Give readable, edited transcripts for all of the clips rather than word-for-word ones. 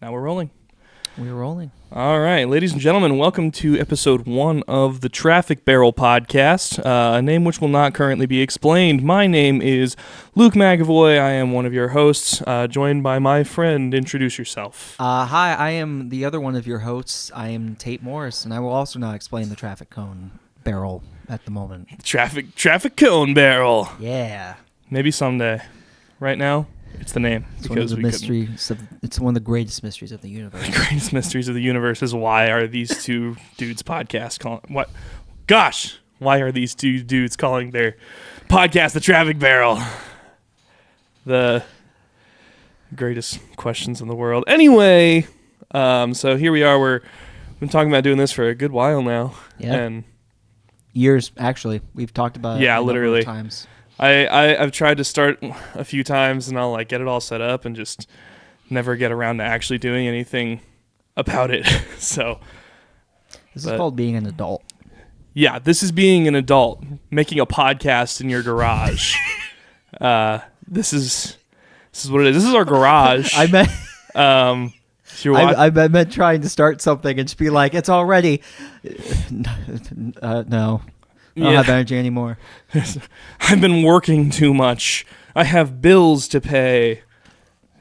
Now we're rolling. We're rolling. All right, ladies and gentlemen, welcome to episode 1 of the Traffic Barrel podcast, a name which will not currently be explained. My name is Luke McAvoy. I am one of your hosts, joined by my friend. Introduce yourself. Hi, I am the other one of your hosts. I am Tate Morris, and I will also not explain the traffic cone barrel at the moment. Traffic cone barrel. Yeah. Maybe someday. Right now, it's the name. It's one of the mysteries. It's one of the greatest mysteries of the universe. The greatest mysteries of the universe is why are these two dudes podcast calling what? Gosh, why are these two dudes calling their podcast the Traffic Barrel? The greatest questions in the world. Anyway, so here we are. We've been talking about doing this for a good while now. Yeah. And years, actually. We've talked about it a literally. number of times. I've tried to start a few times, and I'll get it all set up and just never get around to actually doing anything about it. So this is called being an adult. Yeah, this is being an adult, making a podcast in your garage. This is what it is. This is our garage. I meant I meant trying to start something and just be like, it's already no. I don't have energy anymore. I've been working too much. I have bills to pay.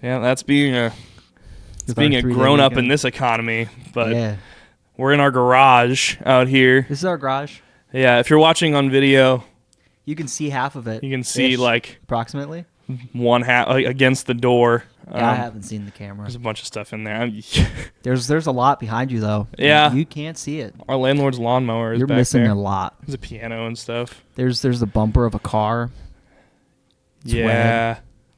Yeah, that's being a grown up in this economy. But yeah. We're in our garage out here. This is our garage. Yeah, if you're watching on video, you can see half of it. You can see approximately one half against the door. Yeah, I haven't seen the camera. There's a bunch of stuff in there. There's a lot behind you though. Yeah, you can't see it. Our landlord's lawnmower is You're back missing there. a lot. There's a piano and stuff. There's the bumper of a car. It's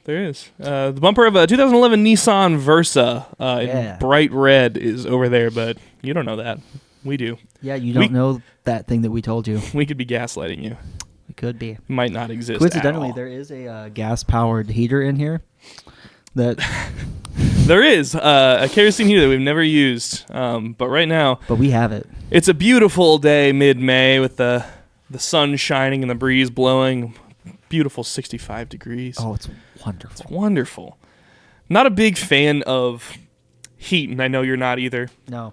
there is. The bumper of a 2011 Nissan Versa in bright red is over there, but you don't know that. We do. Yeah, you don't know that thing that we told you. We could be gaslighting you. It could be. Might not exist. Coincidentally, there is a gas-powered heater in here. There is a kerosene heater that we've never used, but right now. But we have it. It's a beautiful day, mid-May, with the sun shining and the breeze blowing. Beautiful 65 degrees. Oh, it's wonderful. It's wonderful. Not a big fan of heat, and I know you're not either. No.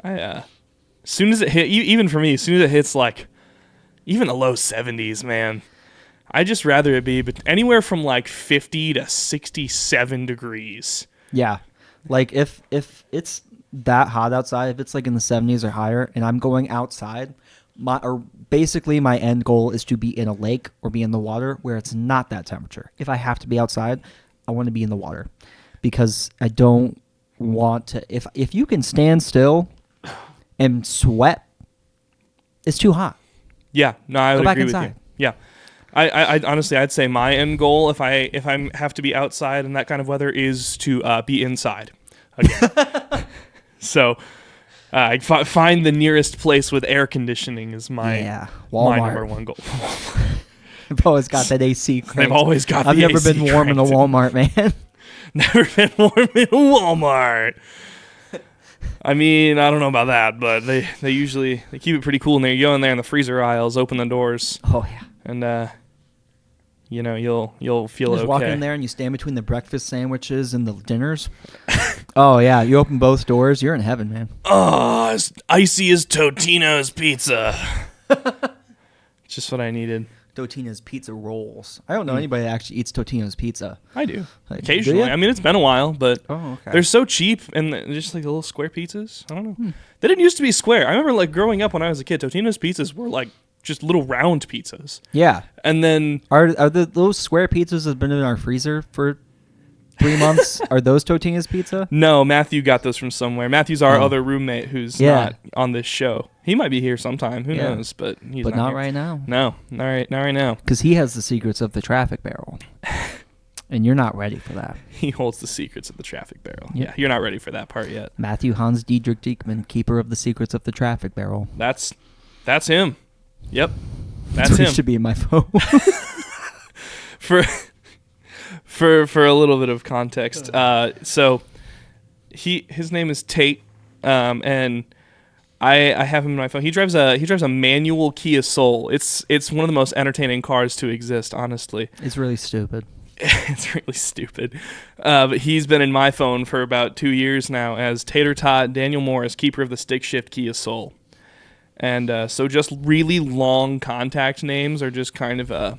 As soon as it hit, even for me, as soon as it hits even the low 70s, man, I just rather it be anywhere from 50 to 67 degrees. Yeah. If it's that hot outside, if it's in the 70s or higher, and I'm going outside, basically my end goal is to be in a lake or be in the water where it's not that temperature. If I have to be outside, I want to be in the water because I don't want to. If you can stand still and sweat, it's too hot. Yeah, no, I would agree with inside. you. Yeah. I honestly, I'd say my end goal, if I have to be outside in that kind of weather, is to be inside again. So, find the nearest place with air conditioning is my number one goal. They've always got that AC cranked. They've always got. I've never been warm in a Walmart, man. Never been warm in a Walmart. I mean, I don't know about that, but they usually keep it pretty cool in there. You go in there in the freezer aisles, open the doors. Oh yeah. And you'll feel you just okay. Walk in there and you stand between the breakfast sandwiches and the dinners. Oh yeah, you open both doors, you're in heaven, man. Oh, as icy as Totino's pizza. Just what I needed. Totino's pizza rolls. I don't know anybody that actually eats Totino's pizza. I do. Occasionally. I mean, it's been a while, but they're so cheap and they're just the little square pizzas. I don't know. They didn't used to be square. I remember growing up when I was a kid, Totino's pizzas were just little round pizzas. Yeah. And then are those square pizzas that have been in our freezer for 3 months? Are those Totino's pizza? No, Matthew got those from somewhere. Matthew's our other roommate who's not on this show. He might be here sometime. Who knows? But he's not right now. No, not right now. Because he has the secrets of the traffic barrel. And you're not ready for that. He holds the secrets of the traffic barrel. Yep. Yeah, you're not ready for that part yet. Matthew Hans Diedrich Diekman, keeper of the secrets of the traffic barrel. That's him. Yep. That's him. It should be in my phone. For a little bit of context, so his name is Tate, and I have him in my phone. He drives a manual Kia Soul. It's one of the most entertaining cars to exist, honestly. It's really stupid. It's really stupid. But he's been in my phone for about 2 years now as Tater Tot Daniel Morris, keeper of the stick shift key of soul. And so just really long contact names are just kind of a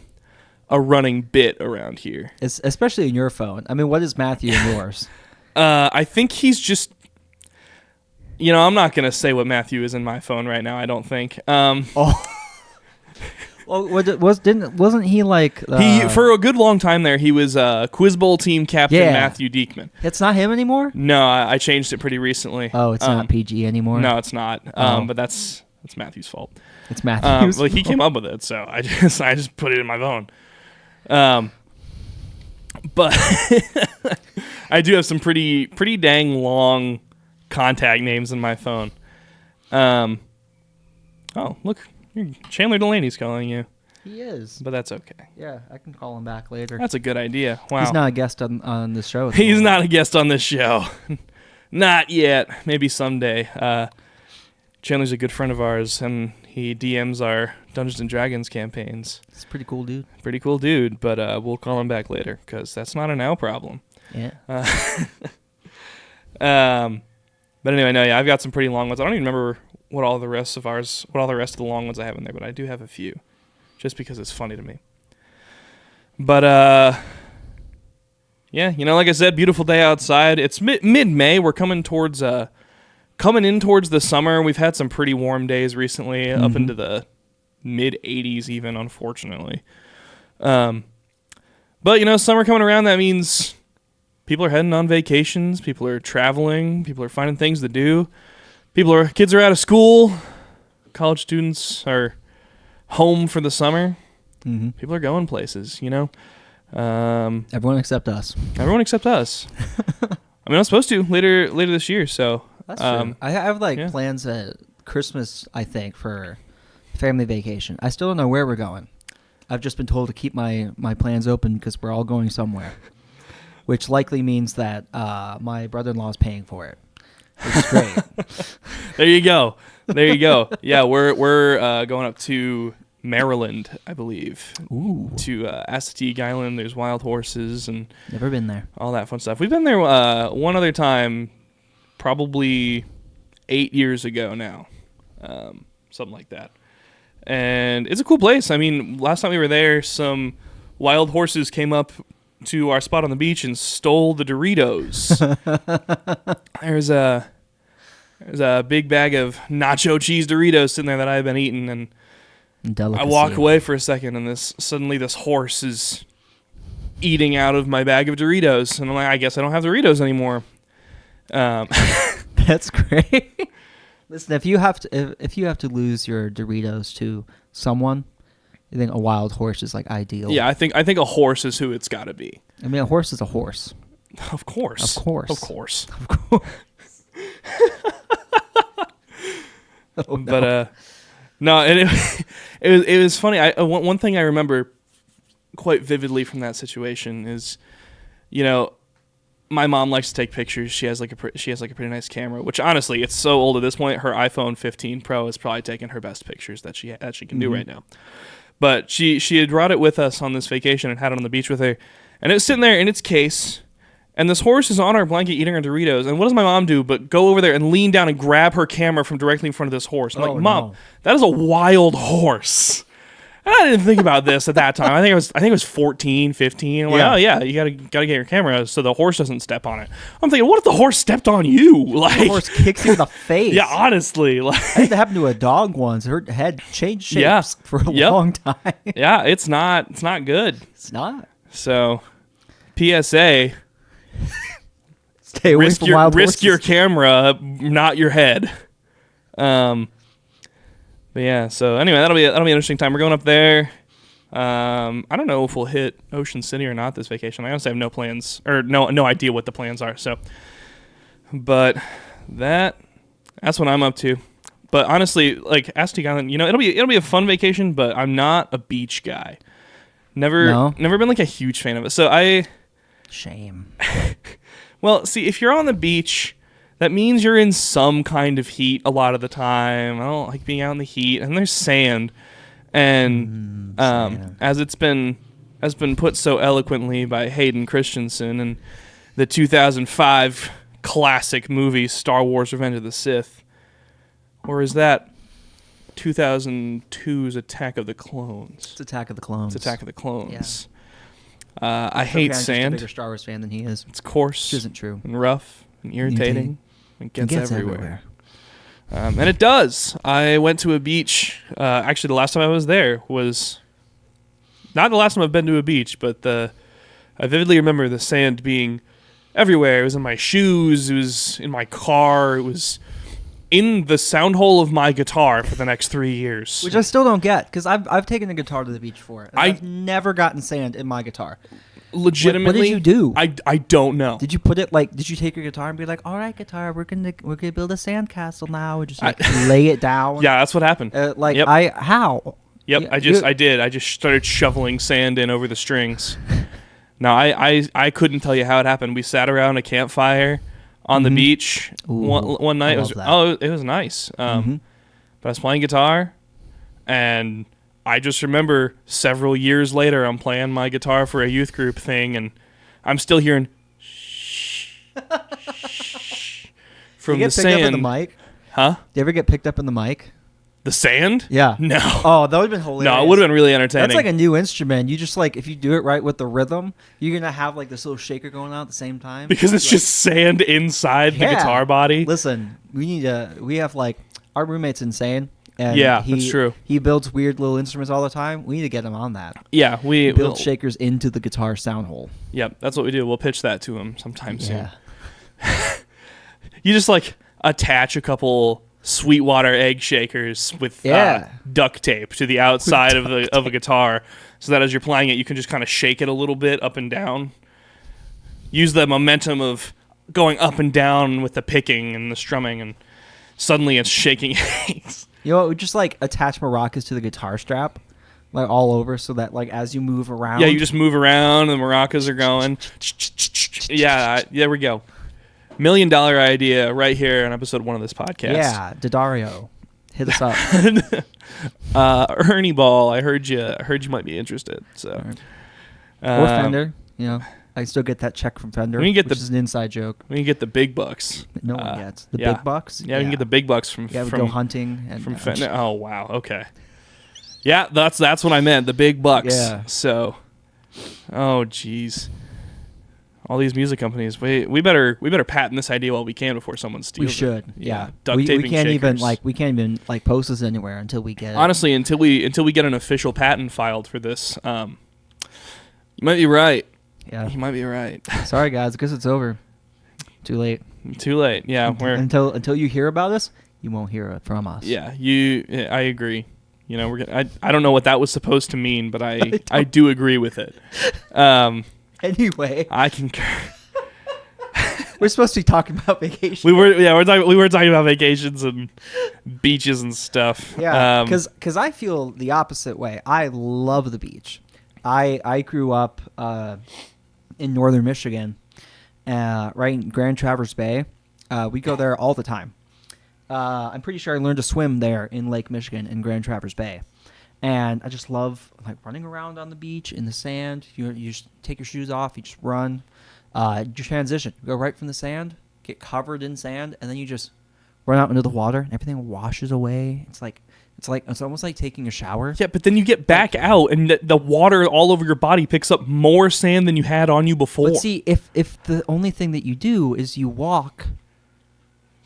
running bit around here. Especially in your phone. I mean, what is Matthew in yours? I think he's just... I'm not going to say what Matthew is in my phone right now, I don't think. Oh. Well, wasn't he like... he for a good long time there, he was Quiz Bowl team captain Matthew Diekman. It's not him anymore? No, I changed it pretty recently. Oh, it's not PG anymore? No, it's not. But that's Matthew's fault. It's Matthew's fault. He fault. came up with it, so I just put it in my phone. But I do have some pretty dang long contact names in my phone. Oh, look, Chandler Delaney's calling you. He is. But that's okay. Yeah, I can call him back later. That's a good idea. Wow. He's not a guest on this show. He's not a guest on this show. Not yet. Maybe someday. Chandler's a good friend of ours, and he DMs our Dungeons & Dragons campaigns. He's a pretty cool dude. Pretty cool dude, but we'll call him back later, because that's not a now problem. Yeah. But anyway, no, yeah, I've got some pretty long ones. I don't even remember what all the rest of the long ones I have in there, but I do have a few, just because it's funny to me. But yeah, like I said, beautiful day outside. It's mid-May. We're coming in towards the summer. We've had some pretty warm days recently, up into the mid-80s even, unfortunately. But summer coming around, that means people are heading on vacations, people are traveling, people are finding things to do. Kids are out of school, college students are home for the summer. Mm-hmm. People are going places, Everyone except us. Everyone except us. I mean, I'm supposed to later this year, so. That's true. I have plans at Christmas, I think, for family vacation. I still don't know where we're going. I've just been told to keep my plans open because we're all going somewhere, which likely means that my brother-in-law is paying for it, which is great. There you go. Yeah, we're going up to Maryland, I believe. Ooh. To Assateague Island. There's wild horses and never been there. All that fun stuff. We've been there one other time, probably 8 years ago now, something like that. And it's a cool place. I mean, last time we were there, some wild horses came up to our spot on the beach and stole the Doritos. There's a big bag of nacho cheese Doritos sitting there that I've been eating, and Delicacy. I walk away for a second, and suddenly this horse is eating out of my bag of Doritos, and I'm like, I guess I don't have Doritos anymore. That's great. Listen, if you have to lose your Doritos to someone, I think a wild horse is ideal. Yeah, I think a horse is who it's got to be. I mean, a horse is a horse. Of course. Oh, no. But no, and it was funny. One thing I remember quite vividly from that situation is, my mom likes to take pictures. She has a pretty nice camera, which honestly, it's so old at this point. Her iPhone 15 Pro is probably taking her best pictures that she can do right now. But she had brought it with us on this vacation and had it on the beach with her, and it was sitting there in its case. And this horse is on our blanket eating our Doritos. And what does my mom do but go over there and lean down and grab her camera from directly in front of this horse? I'm like, Mom, that is a wild horse. And I didn't think about this at that time. I think it was 14, 15. I'm like, oh yeah, you gotta get your camera so the horse doesn't step on it. I'm thinking, what if the horse stepped on you? The horse kicks you in the face. Yeah, honestly. That had to happen to a dog once. Her head changed shapes for a long time. Yeah, it's not good. It's not. So, PSA. Stay away from wild horses. Risk your camera, not your head. But yeah. So anyway, that'll be an interesting time. We're going up there. I don't know if we'll hit Ocean City or not this vacation. I honestly have no plans or no idea what the plans are. So, but that's what I'm up to. But honestly, Assateague Island, it'll be a fun vacation. But I'm not a beach guy. Never been a huge fan of it. So Shame. Well, see, if you're on the beach, that means you're in some kind of heat a lot of the time. I don't like being out in the heat, and there's sand. And sand. as it's been has been put so eloquently by Hayden Christensen in the 2005 classic movie Star Wars Revenge of the Sith? Or is that 2002's Attack of the Clones? It's Attack of the Clones. It's Attack of the Clones. Yeah. I hate Just a sand. bigger Star Wars fan than he is. It's coarse. Which isn't true. And rough and irritating. It gets everywhere. And it does. I went to a beach. Actually, the last time I was there was not the last time I've been to a beach, but I vividly remember the sand being everywhere. It was in my shoes. It was in my car. It was in the sound hole of my guitar for the next 3 years. Which I still don't get, because I've taken a guitar to the beach before. And I've never gotten sand in my guitar. Legitimately, what did you do? I don't know. Did you put it did you take your guitar and be like, all right, guitar, we're gonna build a sandcastle now, and just lay it down? Yeah, that's what happened. Yep. How? Yep, Yeah, I did. I just started shoveling sand in over the strings. No, I couldn't tell you how it happened. We sat around a campfire on the beach one night. It was nice. But I was playing guitar, and I just remember several years later, I'm playing my guitar for a youth group thing, and I'm still hearing from the sand. Picked up in the mic? Huh? Do you ever get picked up in the mic? The sand? Yeah. No. Oh, that would have been hilarious. No, it would have been really entertaining. That's like a new instrument. You just if you do it right with the rhythm, you're gonna have this little shaker going on at the same time. Because it's just sand inside the guitar body. Listen, we have our roommate's insane. And that's true. He builds weird little instruments all the time. We need to get him on that. Yeah, we build shakers into the guitar sound hole. Yep, that's what we do. We'll pitch that to him sometime soon. Yeah. You just attach a couple Sweetwater egg shakers with duct tape to the outside of a guitar, so that as you're playing it, you can just kind of shake it a little bit up and down. Use the momentum of going up and down with the picking and the strumming, and suddenly it's shaking eggs. You know, just attach maracas to the guitar strap, all over, so that as you move around. Yeah, you just move around and the maracas are going. Yeah, there we go. $1 million idea right here on episode 1 of this podcast. Yeah, Daddario, hit us up. Ernie Ball, I heard you might be interested. So, or Fender, I still get that check from Fender, which is an inside joke. We can get the big bucks. No one gets the big bucks. Yeah, we can get the big bucks from. Yeah, we go hunting and from Fender. Oh wow, okay. Yeah, that's what I meant. The big bucks. Yeah. So, oh geez, all these music companies. We better patent this idea while we can before someone steals it. We should. Yeah. Duct taping we can't shakers. we can't even post this anywhere until we get. Honestly, until we get an official patent filed for this, you might be right. Yeah, you might be right. Sorry, guys. I guess it's over. Too late. Too late. Yeah, until you hear about us, you won't hear it from us. Yeah, I agree. We're gonna. I don't know what that was supposed to mean, but I do agree with it. Anyway, I concur. We're supposed to be talking about vacations. We were talking about vacations and beaches and stuff. Yeah, because I feel the opposite way. I love the beach. I grew up in northern Michigan, right in Grand Traverse Bay. We go there all the time. I'm pretty sure I learned to swim there in Lake Michigan in Grand Traverse Bay. And I just love running around on the beach in the sand. You just take your shoes off, you just run. You transition. You go right from the sand, get covered in sand, and then you just run out into the water and everything washes away. It's almost like taking a shower. Yeah, but then you get back out and the water all over your body picks up more sand than you had on you before. But see, if the only thing that you do is you walk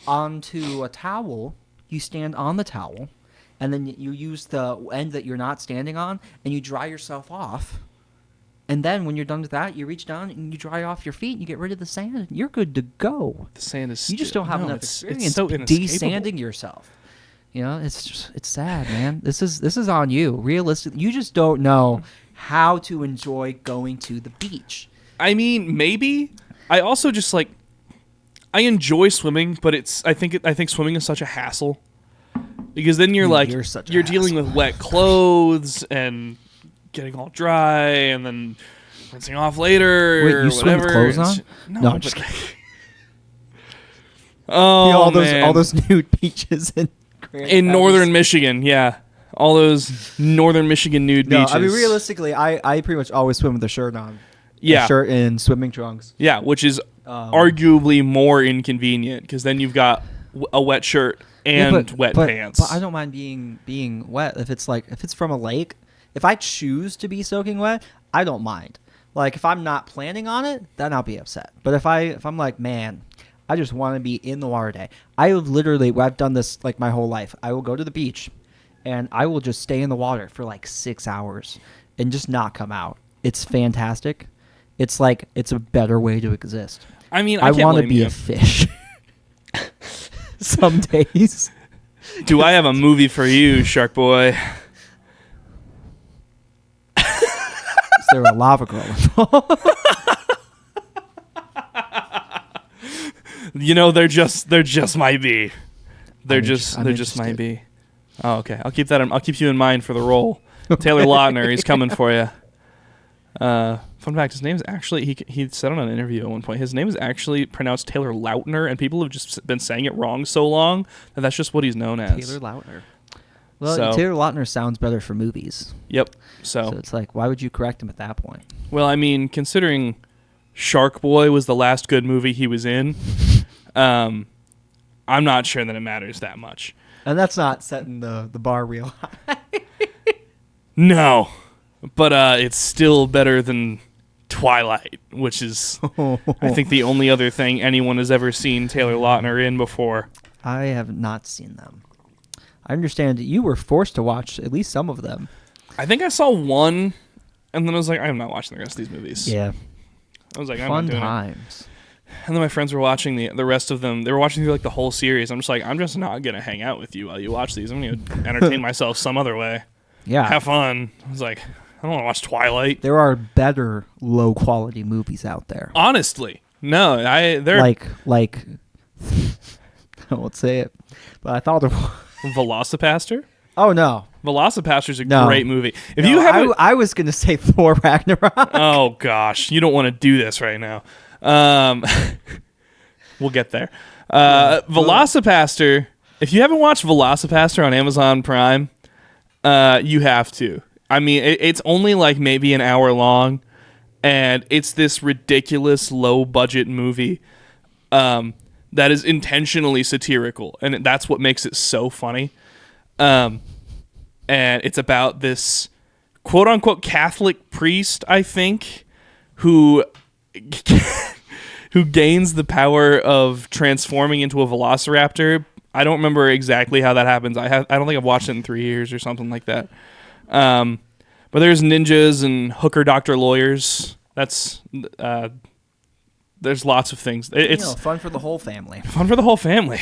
onto a towel, you stand on the towel, and then you use the end that you're not standing on, and you dry yourself off. And then when you're done with that, you reach down and you dry off your feet and you get rid of the sand, and you're good to go. The sand is... You just don't have enough experience desanding yourself. It's sad, man. This is on you. Realistically, you just don't know how to enjoy going to the beach. I mean, maybe. I also just I enjoy swimming, but I think swimming is such a hassle because then you're dealing with wet clothes and getting all dry and then rinsing off later. Wait, you swim with clothes on? No, I'm just kidding. Oh, all those nude beaches in northern Michigan, yeah. All those northern Michigan nude No, beaches. I mean realistically, I pretty much always swim with a shirt on. Yeah. A shirt and swimming trunks. Yeah, which is arguably more inconvenient because then you've got a wet shirt and wet pants. But I don't mind being wet if it's from a lake. If I choose to be soaking wet, I don't mind. Like if I'm not planning on it, then I'll be upset. But if I'm like, man, I just want to be in the water day. I've done this like my whole life. I will go to the beach and I will just stay in the water for like 6 hours and just not come out. It's fantastic. It's like it's a better way to exist. I mean, I want to be a fish. Some days. Do I have a movie for you, Shark Boy? Is there a lava girl involved? You know, there just might be. There just might be. Oh, okay. I'll keep you in mind for the role. Taylor Lautner, he's coming for you. Fun fact: his name is actually he said on an interview at one point. His name is actually pronounced Taylor Lautner, and people have just been saying it wrong so long that that's just what he's known as. Taylor Lautner. Well, Taylor Lautner sounds better for movies. Yep. So it's like, why would you correct him at that point? Well, I mean, considering Shark Boy was the last good movie he was in, I'm not sure that it matters that much. And that's not setting the bar real high. No, but it's still better than Twilight, which is, I think, the only other thing anyone has ever seen Taylor Lautner in before. I have not seen them. I understand that you were forced to watch at least some of them. I think I saw one, and then I was like, I'm not watching the rest of these movies. Yeah. I was like, I'm Fun not doing times. it. And then my friends were watching the rest of them. They were watching through like the whole series. I'm just like, I'm just not going to hang out with you while you watch these. I'm going to entertain myself some other way. Yeah. Have fun. I was like, I don't want to watch Twilight. There are better low quality movies out there. Honestly. No, they're like I won't say it, but I thought there was. Velocipaster? Oh no. Velocipaster's a great movie. If no, you haven't I was going to say Thor Ragnarok. Oh gosh, you don't want to do this right now. We'll get there. Velocipaster. If you haven't watched Velocipaster on Amazon Prime, you have to. I mean, it's only like maybe an hour long, and it's this ridiculous low budget movie that is intentionally satirical, and that's what makes it so funny. And it's about this quote unquote Catholic priest, I think, who gains the power of transforming into a velociraptor. I don't remember exactly how that happens. I don't think I've watched it in 3 years or something like that. But there's ninjas and hooker doctor lawyers. That's there's lots of things. It's fun for the whole family. Fun for the whole family.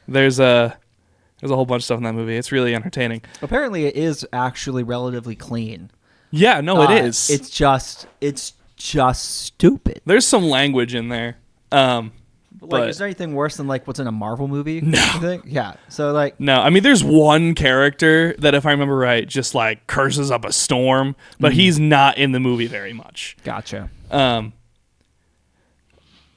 There's a whole bunch of stuff in that movie. It's really entertaining. Apparently, it is actually relatively clean. Yeah, no, it is. It's just stupid. There's some language in there. But is there anything worse than like what's in a Marvel movie? No. You think? Yeah. So like. No, I mean, there's one character that, if I remember right, just like curses up a storm, but he's not in the movie very much. Gotcha.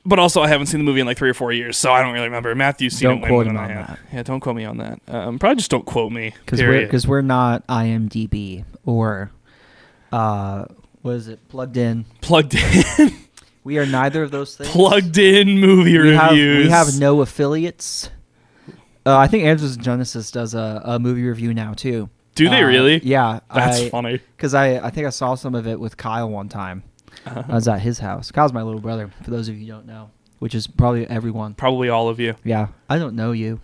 But also, I haven't seen the movie in like 3 or 4 years, so I don't really remember. Matthew's seen don't it quote when him I on have. that. Yeah, don't quote me on that. Probably just don't quote me. Because we're not IMDb or what is it? Plugged in. Plugged in. We are neither of those things. Plugged in movie reviews. We have no affiliates. I think Andrews and Genesis does a movie review now too. Do they really? Yeah. That's funny. Because I think I saw some of it with Kyle one time. Uh-huh. I was at his house. Kyle's my little brother, for those of you who don't know, which is probably everyone. Probably all of you. Yeah. I don't know you.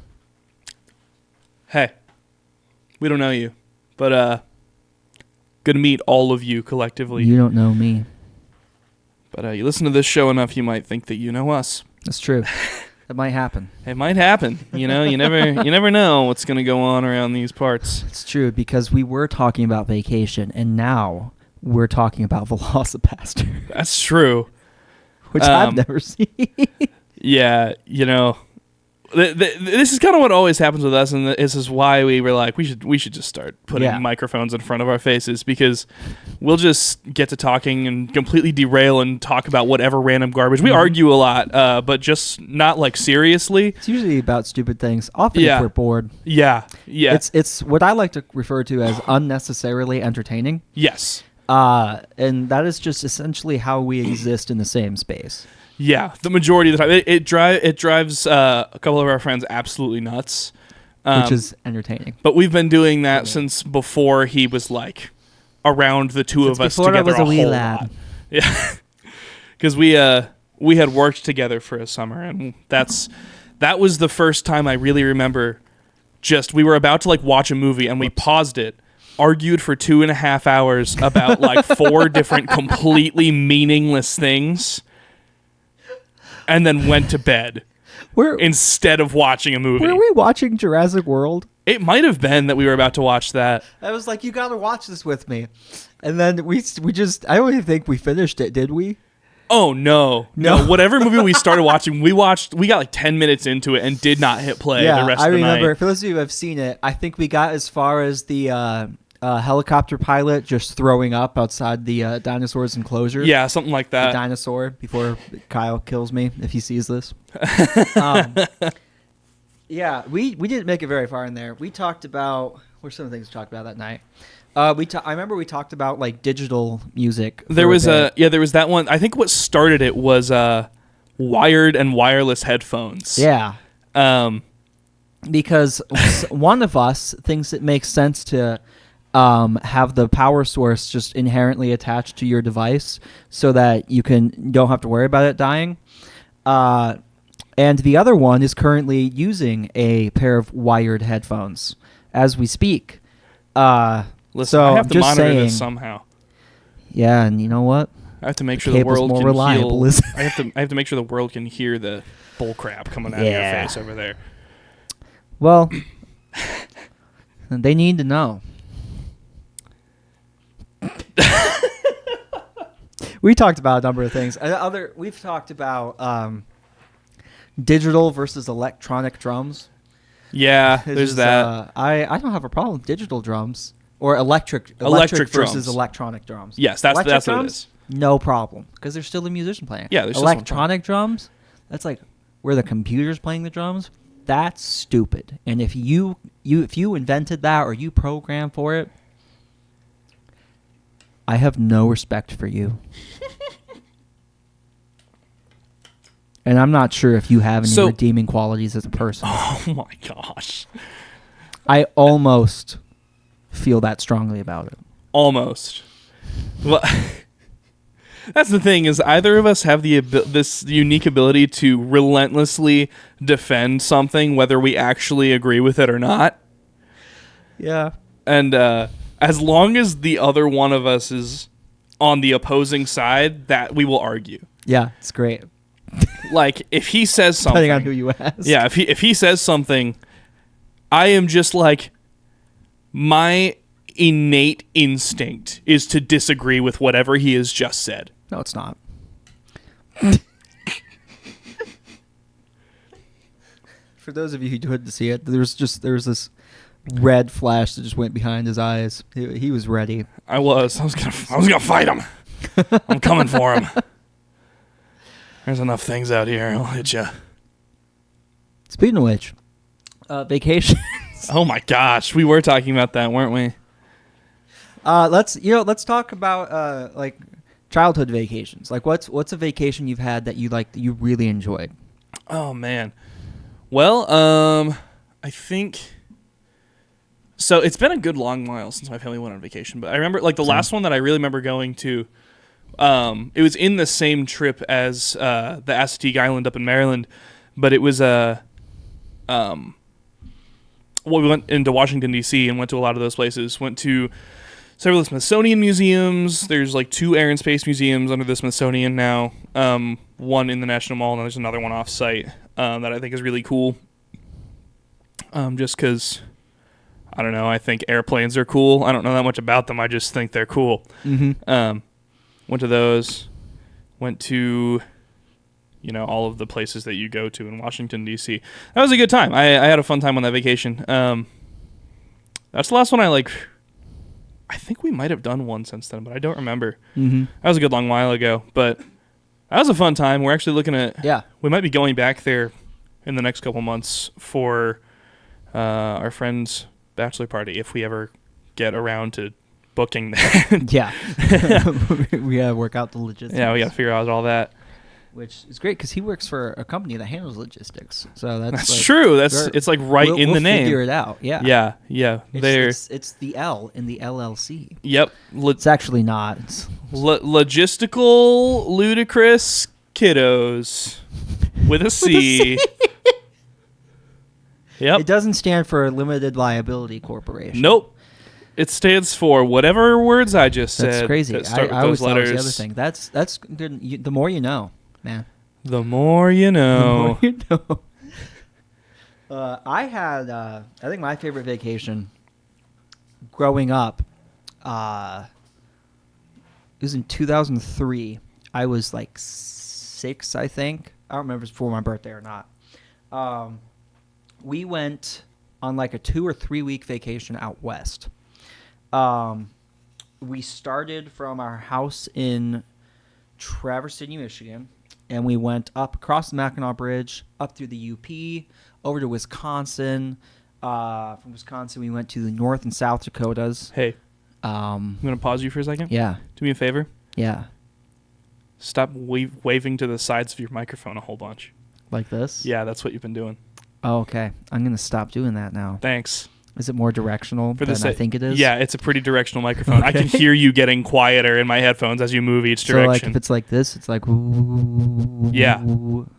Hey, we don't know you, but good to meet all of you collectively. You don't know me. But you listen to this show enough, you might think that you know us. That's true. That might happen. It might happen. You know, you never know what's going to go on around these parts. It's true, because we were talking about vacation, and now we're talking about Velocipaster. That's true. Which I've never seen. Yeah, you know, This is kind of what always happens with us, and this is why we were like, we should just start putting microphones in front of our faces, because we'll just get to talking and completely derail and talk about whatever random garbage. We argue a lot, but just not like seriously. It's usually about stupid things. Often if we're bored. Yeah. It's what I like to refer to as unnecessarily entertaining. Yes. And that is just essentially how we exist in the same space. Yeah, the majority of the time. It drives a couple of our friends absolutely nuts. Which is entertaining. But we've been doing that since before he was like around the two of us before together I was a wee whole lad. lot. Yeah. Because we had worked together for a summer, and that was the first time I really remember we were about to like watch a movie, and we paused it, argued for 2.5 hours about like 4 different completely meaningless things, and then went to bed instead of watching a movie. Were we watching Jurassic World? It might have been that we were about to watch that. I was like, you got to watch this with me. And then we just, I don't even think we finished it, did we? Oh, no. Whatever movie we started watching, we got like 10 minutes into it and did not hit play the rest of the night. I remember, for those of you who have seen it, I think we got as far as the helicopter pilot just throwing up outside the dinosaur's enclosure. Yeah, something like that. The dinosaur, before Kyle kills me if he sees this. Yeah, we didn't make it very far in there. We talked about, what are some of the things we talked about that night? I remember we talked about like digital music. There was that one. I think what started it was wired and wireless headphones. Yeah. Because one of us thinks it makes sense to have the power source just inherently attached to your device so that you don't have to worry about it dying. And the other one is currently using a pair of wired headphones as we speak. Listen, so I have to just monitor saying, this somehow. Yeah, and you know what? I have to make sure the world more can reliable, hear. I have to make sure the world can hear the bull crap coming out of your face over there. Well, they need to know. We talked about a number of things. We've talked about digital versus electronic drums. Yeah, there's that. I don't have a problem with digital drums or electric drums versus electronic drums. Yes, that's what it is. No problem, because there's still a musician playing. Yeah, there's electronic drums. That's like where the computer's playing the drums. That's stupid. And if you invented that or you programmed for it, I have no respect for you. And I'm not sure if you have any redeeming qualities as a person. Oh my gosh. I almost feel that strongly about it. Almost. Well, that's the thing, is either of us have this unique ability to relentlessly defend something, whether we actually agree with it or not. Yeah. And as long as the other one of us is on the opposing side, that we will argue. Yeah, it's great. Like, if he says something, depending on who you ask. Yeah, if he says something, I am just like, my innate instinct is to disagree with whatever he has just said. No, it's not. For those of you who couldn't see it, there was this red flash that just went behind his eyes. He was ready. I was gonna fight him. I'm coming for him. There's enough things out here. I'll hit you. Speaking of which, vacations. Oh my gosh, we were talking about that, weren't we? Let's talk about like childhood vacations. Like, what's a vacation you've had that you really enjoyed? Oh man, well, I think. So it's been a good long while since my family went on vacation, but I remember like the last one that I really remember going to. It was in the same trip as the Assateague Island up in Maryland, but it was well, we went into Washington D.C. and went to a lot of those places. Went to several Smithsonian museums. There's like 2 Air and Space museums under the Smithsonian now. One in the National Mall, and there's another one off site that I think is really cool. Just because, I don't know, I think airplanes are cool. I don't know that much about them. I just think they're cool. Mm-hmm. Went to those. Went to all of the places that you go to in Washington, D.C. That was a good time. I had a fun time on that vacation. That's the last one I think we might have done one since then, but I don't remember. Mm-hmm. That was a good long while ago, but that was a fun time. We're actually looking at... Yeah. We might be going back there in the next couple months for our friend's bachelor party if we ever get around to booking that. Yeah. We got to work out the logistics. Yeah, we got to figure out all that. Which is great because he works for a company that handles logistics. So that's true. It's like right in the name. We'll figure it out. Yeah. Yeah. It's the L in the LLC. Yep. It's actually not. It's logistical ludicrous kiddos with a C. Yep. It doesn't stand for Limited Liability Corporation. Nope. It stands for whatever words I just said. That's crazy. That start I with those always thought it was letters. the other thing. That's good. The more you know, man. The more you know. The more you know. I had, I think my favorite vacation growing up, it was in 2003. I was like 6, I think. I don't remember if it was before my birthday or not. We went on like a 2 or 3 week vacation out west. We started from our house in Traverse City, Michigan, and we went up across the Mackinac Bridge, up through the UP, over to Wisconsin. From Wisconsin, we went to the North and South Dakotas. Hey, I'm going to pause you for a second. Yeah. Do me a favor. Yeah. Stop waving to the sides of your microphone a whole bunch. Like this? Yeah, that's what you've been doing. Oh, okay. I'm going to stop doing that now. Thanks. Is it more directional than I think it is? Yeah, it's a pretty directional microphone. Okay. I can hear you getting quieter in my headphones as you move each direction. So, like, if it's like this, it's like... Ooh, yeah.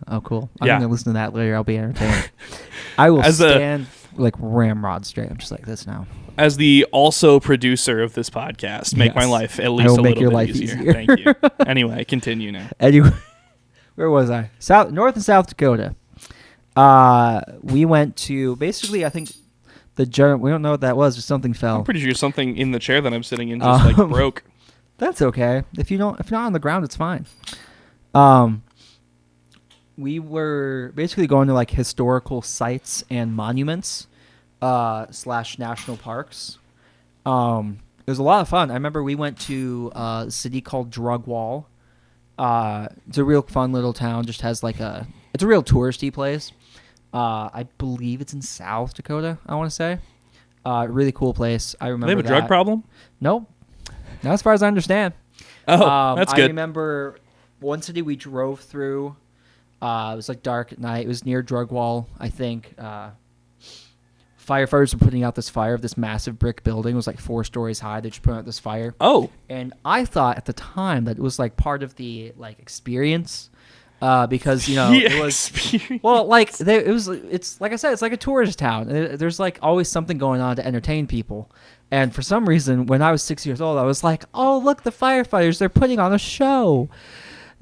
Oh, cool. I'm yeah. going to listen to that later. I'll be entertained. I will stand like ramrod straight. I'm just like this now. As the also producer of this podcast, make my life at least a little bit easier. Thank you. Anyway, continue now. Anyway, where was I? North and South Dakota. We went to basically, I think we don't know what that was, but something fell. I'm pretty sure something in the chair that I'm sitting in just broke. That's okay. If you're not on the ground, it's fine. We were basically going to like historical sites and monuments, / national parks. It was a lot of fun. I remember we went to a city called Drugwall. It's a real fun little town. Just has it's a real touristy place. I believe it's in South Dakota, I want to say. Really cool place. I remember they have a drug problem? Nope. Not as far as I understand. Oh, that's good. I remember one city we drove through. It was like dark at night. It was near Drugwall, I think. Firefighters were putting out this fire of this massive brick building. It was like 4 stories high. They just put out this fire. Oh. And I thought at the time that it was like part of the experience. Because it was it's like I said, it's like a tourist town. There's like always something going on to entertain people, and for some reason, when I was 6 years old, I was like, "Oh, look, the firefighters! They're putting on a show."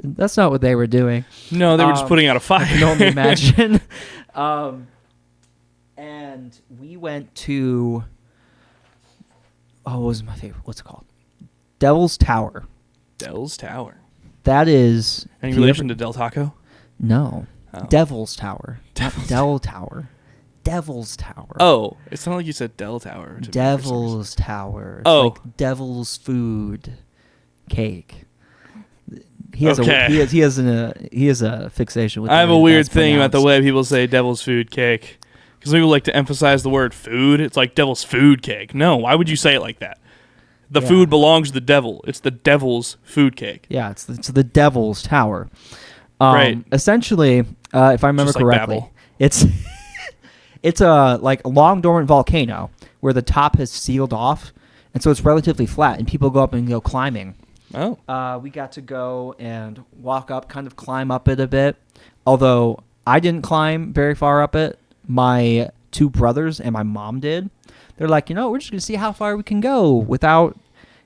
That's not what they were doing. No, they were just putting out a fire. I can only imagine. And we went to what was my favorite? What's it called? Devil's Tower. Devil's Tower. That is... Any relation to Del Taco? No. Oh. Devil's Tower. Not Del Tower. Devil's Tower. Oh. It sounded like you said Del Tower. Devil's Tower. It's like devil's food cake. He has a fixation with I have a weird thing about the way people say devil's food cake. Because people like to emphasize the word food. It's like devil's food cake. No, why would you say it like that? The food belongs to the devil. It's the devil's food cake. Yeah, it's the Devil's Tower. Right. Essentially, if I remember correctly, it's a long dormant volcano where the top has sealed off, and so it's relatively flat, and people go up and go climbing. Oh. We got to go and walk up, kind of climb up it a bit. Although I didn't climb very far up it, my 2 brothers and my mom did. They're like, we're just going to see how far we can go without,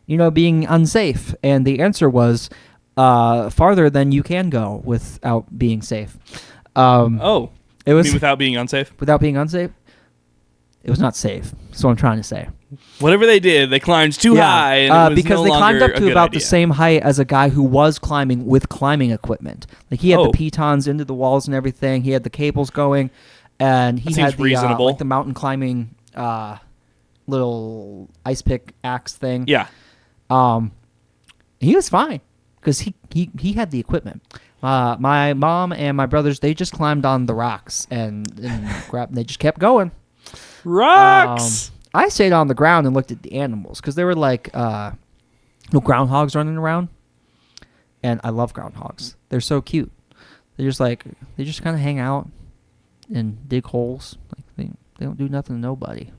being unsafe. And the answer was farther than you can go without being safe. It was without being unsafe? Without being unsafe? It was not safe. That's what I'm trying to say. Whatever they did, they climbed too high, and it was because no they climbed longer up a to good about idea. the same height as a guy who was climbing with climbing equipment. Like he had Oh. the pitons into the walls and everything. He had the cables going, and he That had seems the reasonable. like the mountain climbing little ice pick axe thing. Yeah. He was fine because he had the equipment. My mom and my brothers, they just climbed on the rocks and they just kept going. Rocks! I stayed on the ground and looked at the animals because there were like groundhogs running around, and I love groundhogs. They're so cute. They just kind of hang out and dig holes. Like they don't do nothing to nobody.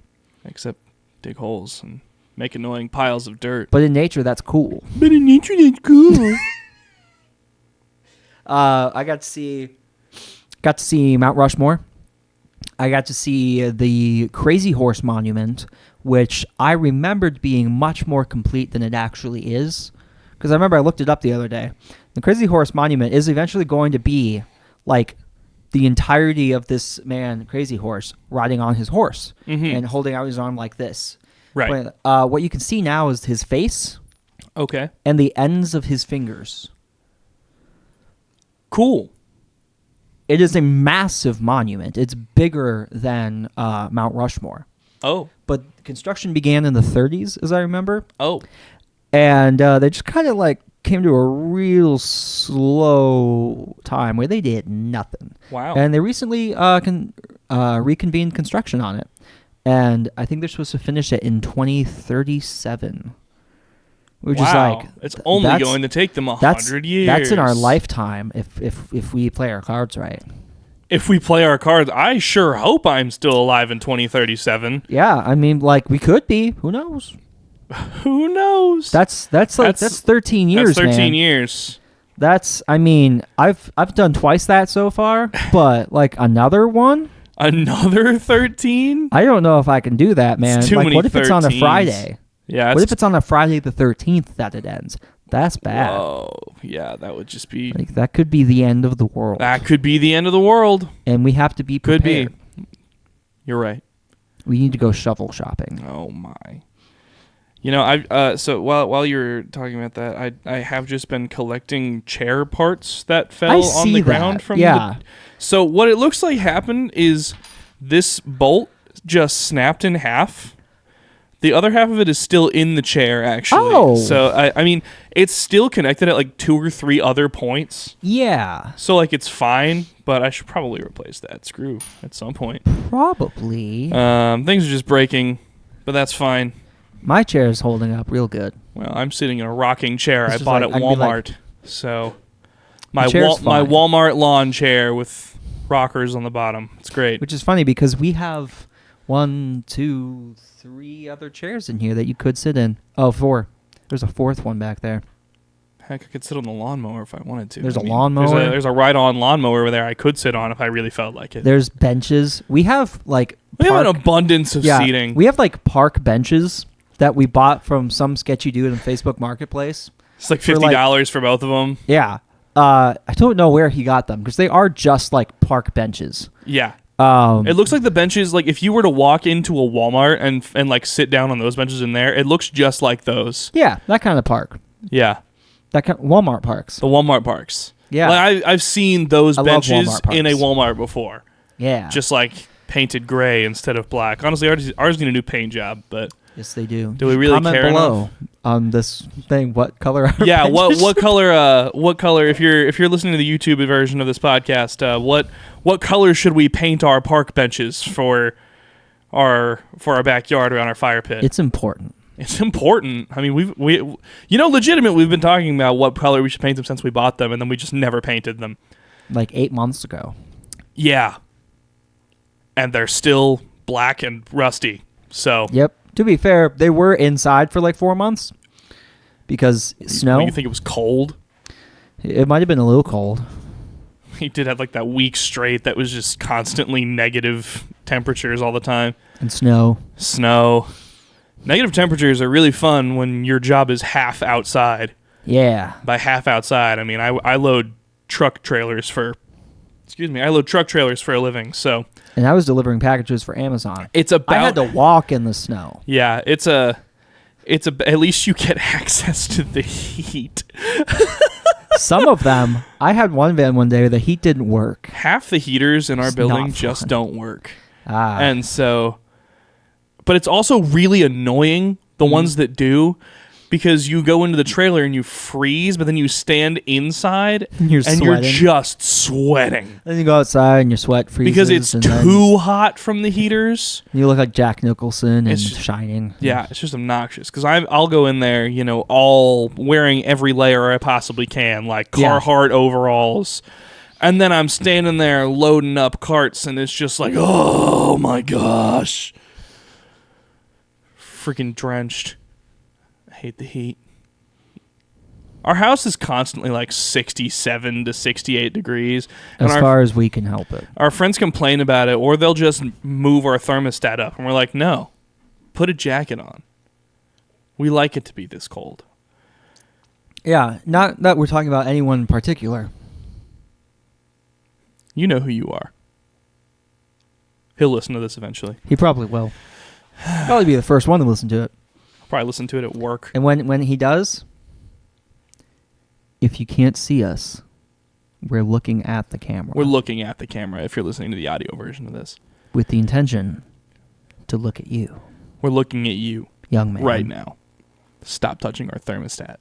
Except dig holes and make annoying piles of dirt. But in nature, that's cool. But in nature, that's cool. I got to see Mount Rushmore. I got to see the Crazy Horse Monument, which I remembered being much more complete than it actually is. Because I remember I looked it up the other day. The Crazy Horse Monument is eventually going to be like the entirety of this man, Crazy Horse, riding on his horse and holding out his arm like this. Right. But, what you can see now is his face Okay. and the ends of his fingers. Cool. It is a massive monument. It's bigger than Mount Rushmore. Oh. But construction began in the 30s, as I remember. Oh. And they just kind of like came to a real slow time where they did nothing. Wow. And they recently reconvened construction on it. And I think they're supposed to finish it in 2037. Which is like it's only going to take them 100 years. That's in our lifetime if we play our cards right. If we play our cards, I sure hope I'm still alive in 2037. Yeah, I mean, like we could be. Who knows? Who knows? That's 13 years. That's 13 man. years. That's I mean, I've done twice that so far, but like another one. Another 13? I don't know if I can do that, man. It's too like, many what if it's on a 13s. Friday? Yeah. What if it's on a Friday the 13th that it ends? That's bad. Whoa. Yeah, that would just be... Like that could be the end of the world. That could be the end of the world. And we have to be Could prepared. be. You're right. We need to go shovel shopping. Oh, my. You know, so while you're talking about that, I have just been collecting chair parts that fell on the ground from So what it looks like happened is this bolt just snapped in half. The other half of it is still in the chair, actually. Oh. So, I mean, it's still connected at like 2 or 3 other points. Yeah. So, like, it's fine, but I should probably replace that screw at some point. Probably. Things are just breaking, but that's fine. My chair is holding up real good. Well, I'm sitting in a rocking chair I It's just bought like- at I can be like- Walmart. So, my chair's my fine. Walmart lawn chair with rockers on the bottom. It's great. Which is funny because we have 1, 2, 3 other chairs in here that you could sit in. Oh, 4. There's a 4th one back there. Heck, I could sit on the lawnmower if I wanted to. There's a lawnmower? There's a ride-on lawnmower over there I could sit on if I really felt like it. There's benches. We have like We have an park- abundance of seating. We have like park benches that we bought from some sketchy dude on Facebook Marketplace. It's like for, $50 for both of them. Yeah. I don't know where he got them because they are just like park benches. Yeah. It looks like the benches, like if you were to walk into a Walmart and like sit down on those benches in there, it looks just like those. Yeah, that kind of park. Yeah. That kind Walmart parks. The Walmart parks. Yeah. Like I've seen those I love benches Walmart in a parks. Walmart before. Yeah. Just like painted gray instead of black. Honestly, ours need a new paint job, but yes, they do. Do we really Comment care below enough? on this thing? What color? Are yeah, benches? what color if you're listening to the YouTube version of this podcast, what color should we paint our park benches for our backyard around our fire pit? It's important. It's important. I mean, we legitimate we've been talking about what color we should paint them since we bought them, and then we just never painted them. Like 8 months ago. Yeah. And they're still black and rusty. So Yep. To be fair, they were inside for like 4 months because snow. You think it was cold? It might have been a little cold. He did have like that week straight that was just constantly negative temperatures all the time. And snow. Snow. Negative temperatures are really fun when your job is half outside. Yeah. By half outside, I mean I load truck trailers for a living. So And I was delivering packages for Amazon. It's about. I had to walk in the snow. Yeah, it's a. At least you get access to the heat. Some of them, I had one van one day, the heat didn't work. Half the heaters in our It's building not just fun. don't work. Ah. And so, but it's also really annoying, the ones that do, because you go into the trailer and you freeze, but then you stand inside You're and you're sweating. just sweating. Then you go outside and your sweat freezes. Because it's and then too hot from the heaters. you look like Jack Nicholson and It's just- Shining. Yeah, it's just obnoxious. Because I'll go in there, all wearing every layer I possibly can, like Yeah. Carhartt overalls. And then I'm standing there loading up carts, and it's just like, oh my gosh. Freaking drenched. I hate the heat. Our house is constantly like 67 to 68 degrees. And As far as we can help it. our friends complain about it, or they'll just move our thermostat up. And we're like, no, put a jacket on. We like it to be this cold. Yeah, not that we're talking about anyone in particular. You know who you are. He'll listen to this eventually. He probably will. Probably be the first one to listen to it. Probably listen to it at work. And when he does, if you can't see us, we're looking at the camera. We're looking at the camera if you're listening to the audio version of this. with the intention to look at you, We're looking at you young man. right now. Stop touching our thermostat.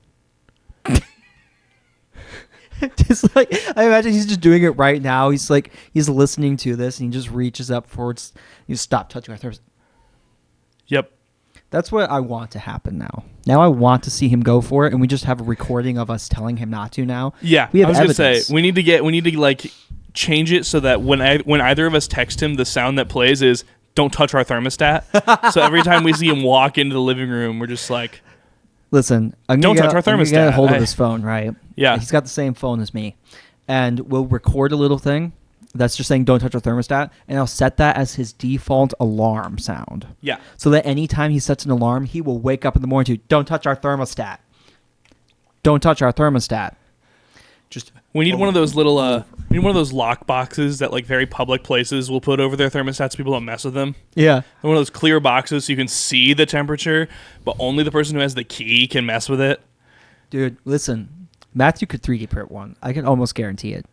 Just like I imagine he's just doing it right now. He's listening to this and he just reaches up forwards. You stop touching our thermostat. Yep. That's what I want to happen now. Now I want to see him go for it, and we just have a recording of us telling him not to. Now, Yeah, we have I was gonna evidence. say we need to like change it so that when either of us text him, the sound that plays is "Don't touch our thermostat." So every time we see him walk into the living room, we're just like, Listen, I'm Don't gonna touch our I'm gonna get a thermostat. hold of I- his phone, right? Yeah. He's got the same phone as me, and we'll record a little thing that's just saying "Don't touch our thermostat," and I'll set that as his default alarm sound. yeah, So that anytime he sets an alarm, he will wake up in the morning to "Don't touch our thermostat." Don't touch our thermostat. Just we need one of those little we need one of those lock boxes that like very public places will put over their thermostats so people don't mess with them. yeah. One of those clear boxes so you can see the temperature, but only the person who has the key can mess with it. Dude, listen. Matthew could 3D print one. I can almost guarantee it.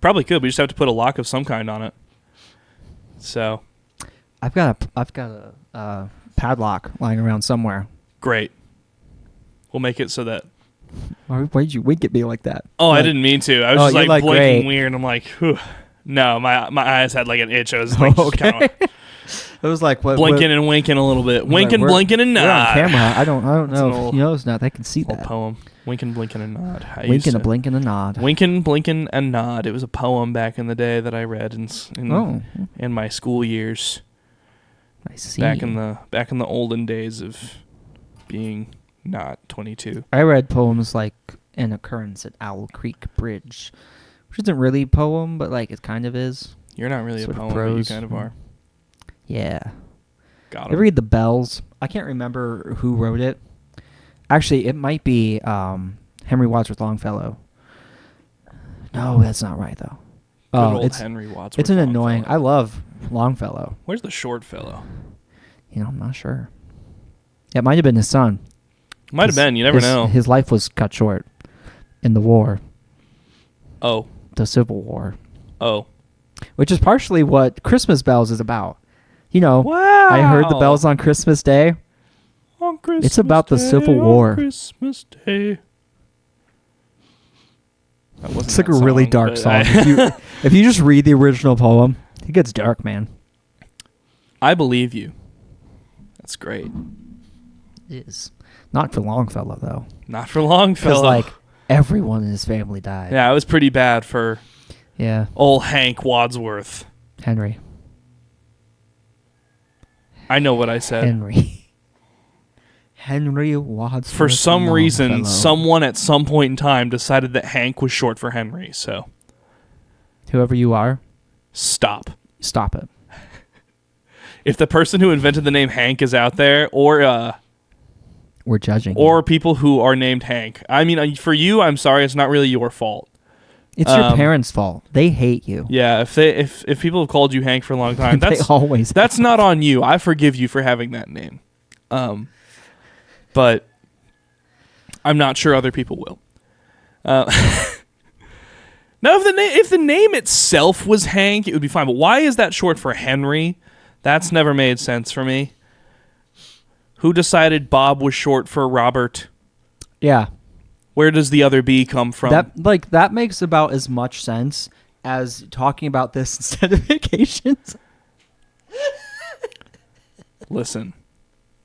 Probably could. We just have to put a lock of some kind on it. So I've got a padlock lying around somewhere. great. We'll make it so that. Why did you wink at me like that? Oh, I Like- didn't mean to. I was Oh, just you're like like, blinking great. weird. I'm like, whew. No, my eyes had like an itch. I was like just Okay. kind of It was like what? blinking and winking a little bit. Like, Winking, we're- blinking, and we're on nod. camera. I don't That's know an if old- he knows not. They can see Old that. poem. Winking, blinking, and nod. I used Winking, a to- blink, and a nod. Winking, blinking, and nod. It was a poem back in the day that I read Oh, in my school years. I see. Back in the olden days of being not 22. I read poems like "An Occurrence at Owl Creek Bridge," which isn't really a poem, but like it kind of is. You're not really a Sort of poem, but you prose. kind of are. Yeah. Got I him. read The Bells. I can't remember who wrote it. Actually, it might be Henry Wadsworth Longfellow. No, that's not right though. Good old it's Henry Wadsworth. it's an annoying. Longfellow. I love Longfellow. Where's the short fellow? I'm not sure. It might have been his son. Might have been. You never know. His life was cut short in the war, Oh. the Civil War, Oh. which is partially what Christmas Bells is about. Wow. I heard the bells on Christmas Day. On Christmas It's about the Day, Civil on War. Christmas Day. That wasn't It's like that a really song, dark but song. If you just read the original poem, it gets dark, man. I believe you. That's great. It is. Not for Longfellow, though. Not for Longfellow. Because, like, everyone in his family died. yeah, it was pretty bad for Yeah. old Hank Wadsworth. Henry. I know what I said. Henry. Henry Wadsworth. For some reason, Longfellow. someone at some point in time decided that Hank was short for Henry. So Whoever you are, stop. stop it. If the person who invented the name Hank is out there, or We're judging. people who are named Hank, I mean, for you, I'm sorry, it's not really your fault. It's your parents' fault. They hate you. Yeah, if people have called you Hank for a long time, They always that's not on you. I forgive you for having that name. But I'm not sure other people will. Now, if the name itself was Hank, it would be fine. But why is that short for Henry? That's never made sense for me. Who decided Bob was short for Robert? Yeah. Where does the other B come from? That makes about as much sense as talking about this instead of vacations. Listen,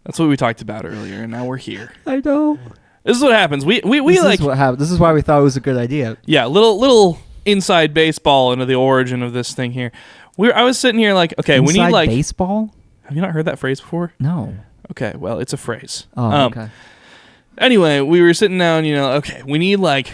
that's what we talked about earlier, and now we're here. I know. This is what happens. This is what happened. This is why we thought it was a good idea. Yeah, little inside baseball into the origin of this thing here. I was sitting here like, okay, we need like baseball. Have you not heard that phrase before? No. Okay, well, it's a phrase. Oh, okay. Anyway, we were sitting down, okay, we need like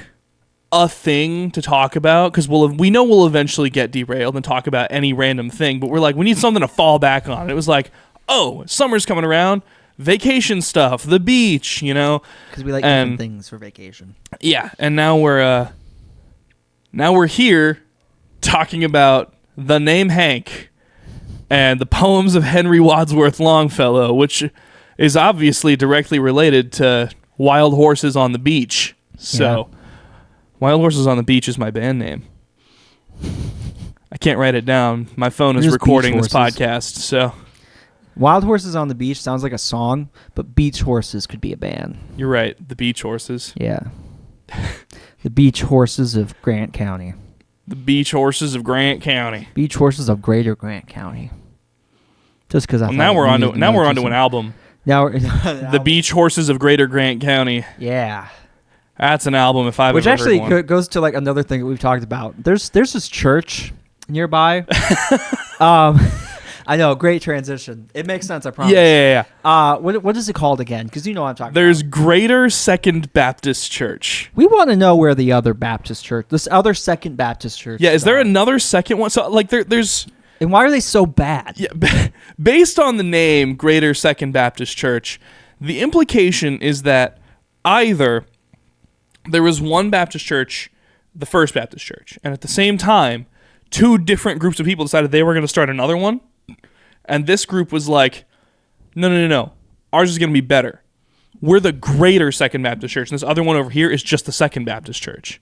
a thing to talk about because we know we'll eventually get derailed and talk about any random thing, but we're like, we need something to fall back on. And it was like, oh, summer's coming around, vacation stuff, the beach, Because we like different things for vacation. Yeah, and now we're here talking about the name Hank and the poems of Henry Wadsworth Longfellow, which is obviously directly related to Wild Horses on the Beach. So, yeah. Wild Horses on the Beach is my band name. I can't write it down. My phone is recording this podcast, so... Wild Horses on the Beach sounds like a song, but Beach Horses could be a band. You're right. The Beach Horses. Yeah. The Beach Horses of Grant County. The Beach Horses of Grant County. Beach Horses of Greater Grant County. Just because now we're onto an album. Now The Beach Horses of Greater Grant County. Yeah. That's an album if I've ever heard one. Which actually goes to like another thing that we've talked about. There's this church nearby. I know, great transition. It makes sense, I promise. Yeah. What is it called again? Because you know what I'm talking There's about. Greater Second Baptist Church. We want to know where the other Baptist church, this other Second Baptist church. Yeah, is there another second one? So like there's... And why are they so bad? Yeah, based on the name Greater Second Baptist Church, the implication is that either there was one Baptist church, the First Baptist Church, and at the same time, two different groups of people decided they were going to start another one, and this group was like, no, ours is going to be better. We're the Greater Second Baptist Church, and this other one over here is just the Second Baptist Church.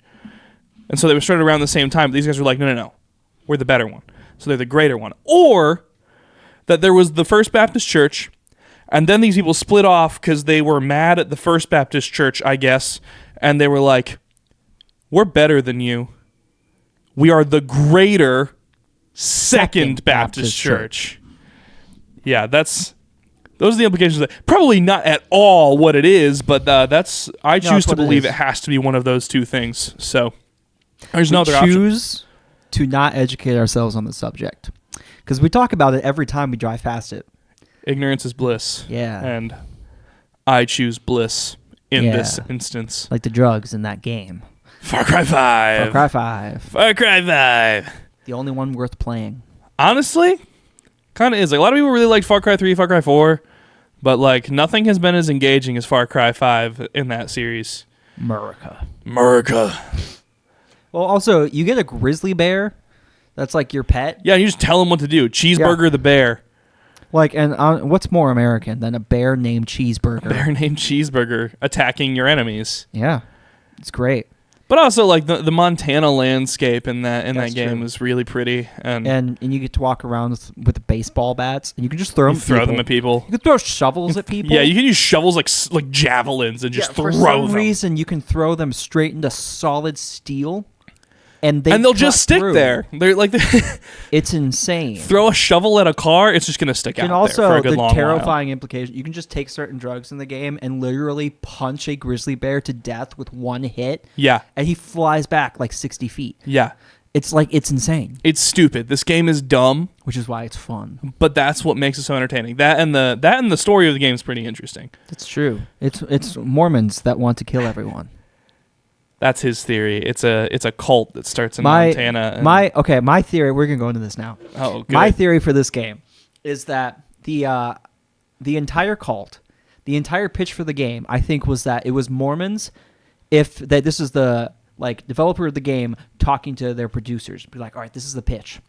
And so they were started around the same time, but these guys were like, no, we're the better one. So they're the greater one. Or that there was the First Baptist Church, and then these people split off because they were mad at the First Baptist Church, I guess, and they were like, we're better than you. We are the Greater Second Baptist Church. Yeah, those are the implications. Probably not at all what it is, but I choose to believe it has to be one of those two things. So there's no other option. Choose to not educate ourselves on the subject because we talk about it every time we drive past it. Ignorance is bliss. Yeah. And I choose bliss in this instance. Like the drugs in that game. Far Cry 5. Far Cry 5. Far Cry 5. The only one worth playing. Honestly, kind of is. Like, a lot of people really like Far Cry 3, Far Cry 4, but like nothing has been as engaging as Far Cry 5 in that series. America. Well, also, you get a grizzly bear that's like your pet. Yeah, you just tell him what to do. Cheeseburger the bear. Like, and what's more American than a bear named Cheeseburger? A bear named Cheeseburger attacking your enemies. Yeah, it's great. But also, like the Montana landscape in that game was really pretty, and you get to walk around with baseball bats, and you can just throw them at people. You can throw shovels at people. Yeah, you can use shovels like javelins and just throw them. For some reason, you can throw them straight into solid steel. And they'll just stick there. They're like, it's insane. Throw a shovel at a car, it's just gonna stick out there for a good long while. And also the terrifying implication: you can just take certain drugs in the game and literally punch a grizzly bear to death with one hit. Yeah, and he flies back like 60 feet. Yeah, it's insane. It's stupid. This game is dumb, which is why it's fun. But that's what makes it so entertaining. That and the story of the game is pretty interesting. That's true. It's Mormons that want to kill everyone. That's his theory. It's a cult that starts in Montana. My theory. We're gonna go into this now. Oh, good. My theory for this game is that the entire cult, the entire pitch for the game, I think, was that it was Mormons. This is the like developer of the game talking to their producers. Be like, all right, this is the pitch.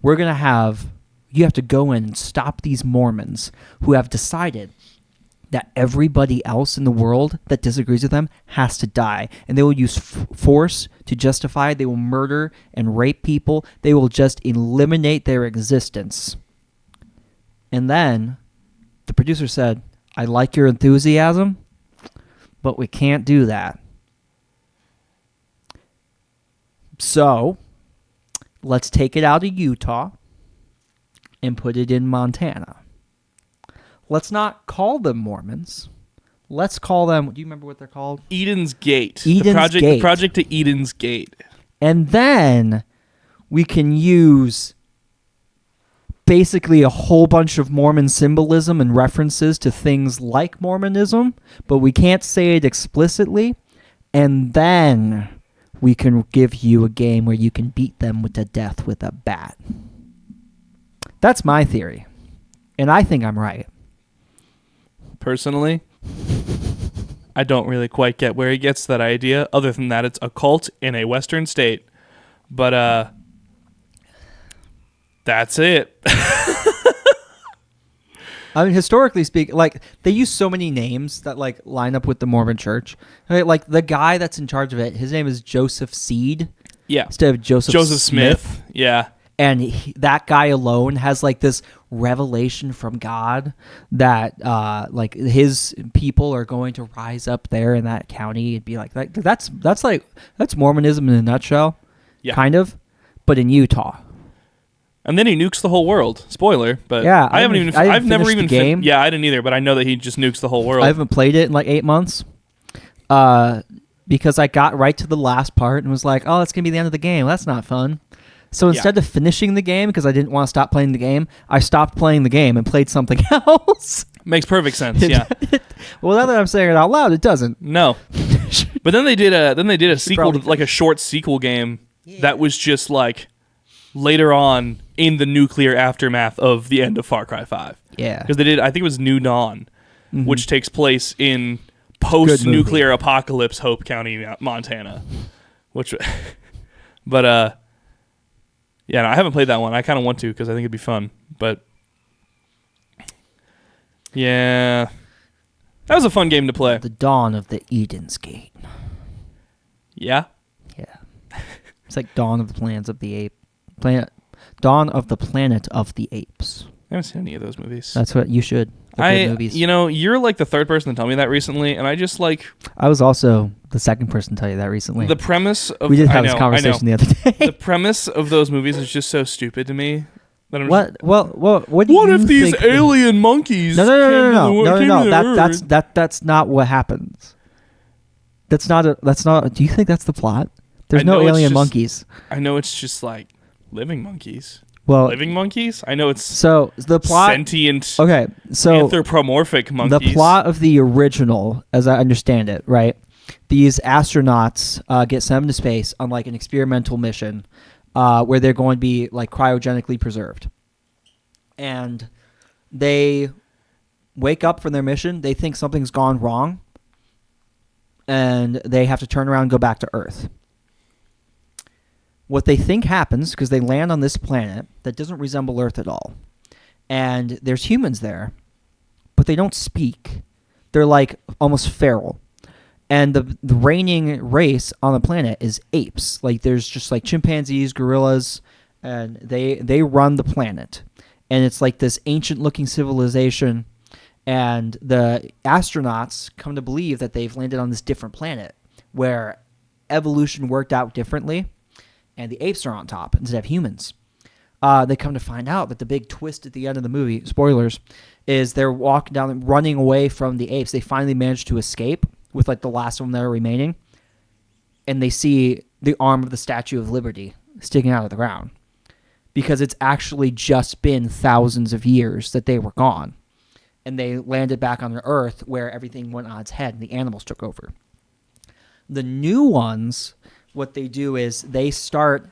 We're going to have, you have to go in and stop these Mormons who have decided that everybody else in the world that disagrees with them has to die. And they will use force to justify it. They will murder and rape people. They will just eliminate their existence. And then the producer said, I like your enthusiasm, but we can't do that. So let's take it out of Utah and put it in Montana. Let's not call them Mormons. Let's call them, do you remember what they're called? Eden's Gate. Eden's Gate. The project to Eden's Gate. And then we can use basically a whole bunch of Mormon symbolism and references to things like Mormonism, but we can't say it explicitly. And then we can give you a game where you can beat them to death with a bat. That's my theory. And I think I'm right. Personally, I don't really quite get where he gets that idea. Other than that, it's a cult in a Western state. But that's it. I mean, historically speaking, like, they use so many names that, like, line up with the Mormon church. Like, the guy that's in charge of it, his name is Joseph Seed. Yeah. Instead of Joseph Smith. Yeah. And that guy alone has, like, this revelation from God that, like, his people are going to rise up there in that county and be like, that's Mormonism in a nutshell. Yeah. Kind of. But in Utah. And then he nukes the whole world. Spoiler, but yeah, I've never even game. Yeah, I didn't either, but I know that he just nukes the whole world. I haven't played it in like 8 months. Because I got right to the last part and was like, oh, that's going to be the end of the game. That's not fun. So instead of finishing the game, because I didn't want to stop playing the game, I stopped playing the game and played something else. Makes perfect sense, yeah. Well, now that I'm saying it out loud, it doesn't. No. But then they did a sequel, like a short sequel game that was just like later on in the nuclear aftermath of the end of Far Cry 5. Yeah. Because they did, I think it was New Dawn, which takes place in post-nuclear apocalypse Hope County, Montana. Which, but, yeah, no, I haven't played that one. I kind of want to because I think it'd be fun. But, yeah, that was a fun game to play. The Dawn of the Eden's Gate. Yeah? Yeah. It's like Dawn of the Planets of the Apes. Dawn of the Planet of the Apes. I haven't seen any of those movies. That's what you should. They're good movies. You know, you're like the third person to tell me that recently, and I just like... I was also the second person to tell you that recently. The premise of... We did have this conversation the other day. The premise of those movies is just so stupid to me. That I'm what? Just, well, what do what you if these think alien monkeys? No. That's not what happens. That's not. Do you think that's the plot? There's no alien monkeys. I know it's just like living monkeys. Well, living monkeys. I know it's so the plot sentient. Okay, so anthropomorphic monkeys. The plot of the original, as I understand it, right? These astronauts get sent into space on like an experimental mission, where they're going to be like cryogenically preserved, and they wake up from their mission. They think something's gone wrong, and they have to turn around and go back to Earth. What they think happens, because they land on this planet that doesn't resemble Earth at all, and there's humans there, but they don't speak. They're like almost feral. And the reigning race on the planet is apes. Like there's just like chimpanzees, gorillas, and they run the planet. And it's like this ancient-looking civilization, and the astronauts come to believe that they've landed on this different planet where evolution worked out differently. And the apes are on top instead of humans. They come to find out that the big twist at the end of the movie, spoilers, is they're walking down and running away from the apes. They finally manage to escape with like the last of them that are remaining. And they see the arm of the Statue of Liberty sticking out of the ground. Because it's actually just been thousands of years that they were gone. And they landed back on the Earth where everything went on its head and the animals took over. The new ones... What they do is they start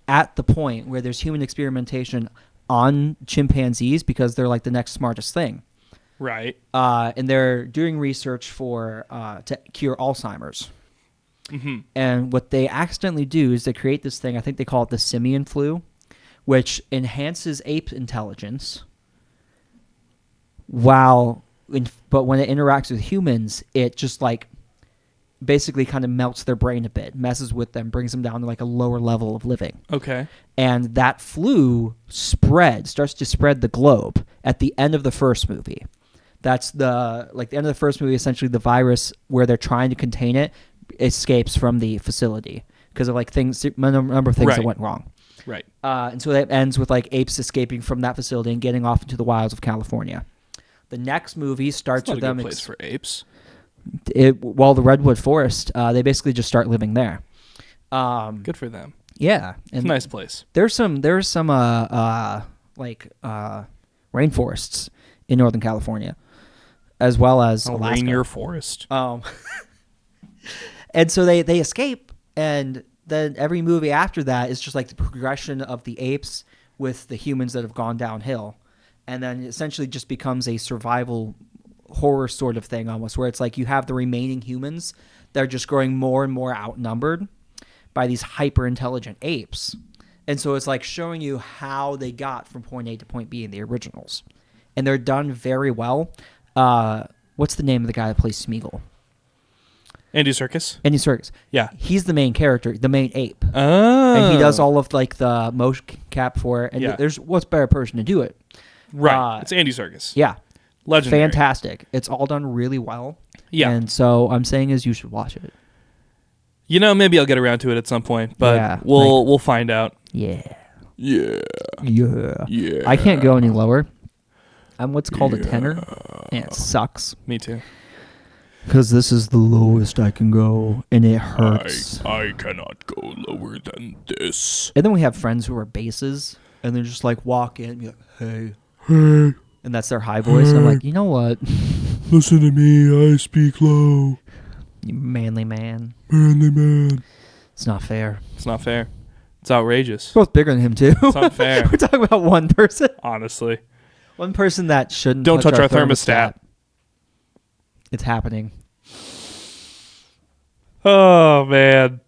at the point where there's human experimentation on chimpanzees because they're like the next smartest thing. Right. And they're doing research for to cure Alzheimer's. Mm-hmm. And what they accidentally do is they create this thing, I think they call it the simian flu, which enhances ape intelligence but when it interacts with humans, it just like basically kind of melts their brain a bit, messes with them, brings them down to like a lower level of living. Okay. And that flu starts to spread the globe at the end of the first movie. That's the end of the first movie. Essentially, the virus where they're trying to contain it escapes from the facility because of like a number of things that went wrong. Right. And so that ends with like apes escaping from that facility and getting off into the wilds of California. The next movie starts with them. It's not a good place for apes. The Redwood Forest, they basically just start living there. Good for them. Yeah, It's a nice place. There's some rainforests in Northern California, as well as Alaska. Rainier forest. And so they escape, and then every movie after that is just like the progression of the apes with the humans that have gone downhill, and then it essentially just becomes a survival horror sort of thing almost, where it's like you have the remaining humans that are just growing more and more outnumbered by these hyper intelligent apes. And so it's like showing you how they got from point A to point B in the originals. And they're done very well. What's the name of the guy that plays Smeagol? Andy Serkis. Andy Serkis. Yeah. He's the main character, the main ape. Oh. And he does all of like the motion cap for it. And Yeah. there's what's better person to do it. Right. It's Andy Serkis. Yeah. Legendary. Fantastic. It's all done really well. Yeah. And so I'm saying is you should watch it. You know, maybe I'll get around to it at some point, but Yeah, we'll find out. Yeah. Yeah. Yeah. Yeah. I can't go any lower. I'm what's called a tenor, and it sucks. Me too. Because this is the lowest I can go, and it hurts. I cannot go lower than this. And then we have friends who are basses, and they're just like walk in and be like, hey. Hey. And that's their high voice. And I'm like, you know what? Listen to me, I speak low. You manly man. Manly man. It's not fair. It's not fair. It's outrageous. Both bigger than him, too. It's unfair. We're talking about one person. Honestly. One person that shouldn't Don't touch our thermostat. It's happening. Oh, man.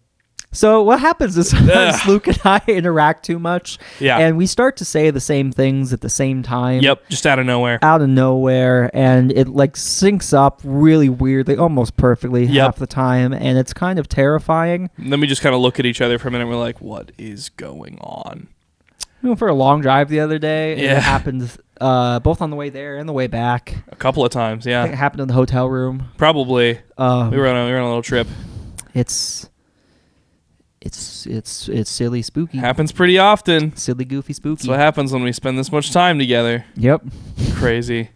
So what happens is sometimes Luke and I interact too much. Yeah. And we start to say the same things at the same time. Yep. Just out of nowhere. Out of nowhere. And it like syncs up really weirdly, almost perfectly half the time. And it's kind of terrifying. And then we just kind of look at each other for a minute. And we're like, what is going on? We went for a long drive the other day. And Yeah. it happened both on the way there and the way back. A couple of times, I think it yeah. happened in the hotel room. Probably. We were on a little trip. It's silly, spooky. Happens pretty often. Silly, goofy, spooky. That's what happens when we spend this much time together. Yep. Crazy.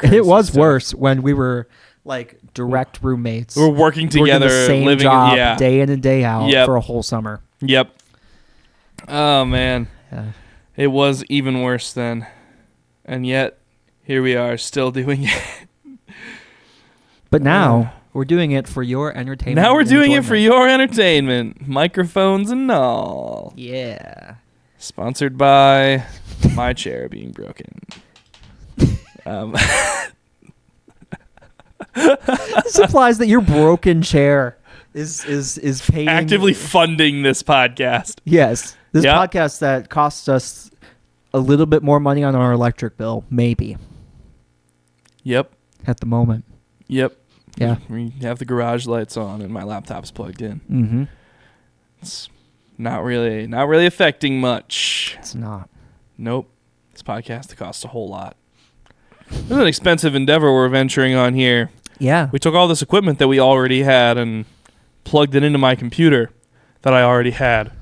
And it was stuff. worse when we were like direct roommates. We're working together, the same living job day in and day out for a whole summer. Yep. Oh man. Yeah. It was even worse then. And yet here we are still doing it. But now we're doing it for your entertainment. Now we're and doing it for enjoyment. your entertainment. Microphones and all. Yeah. Sponsored by my chair being broken. This implies that your broken chair is paying Actively funding this podcast. Yes. This Yeah. podcast that costs us a little bit more money on our electric bill, maybe. Yep. At the moment. Yep. Yeah. We have the garage lights on and my laptop's plugged in. Mm-hmm. It's not really affecting much. It's not. Nope. This podcast costs a whole lot. This is an expensive endeavor we're venturing on here. Yeah. We took all this equipment that we already had and plugged it into my computer that I already had.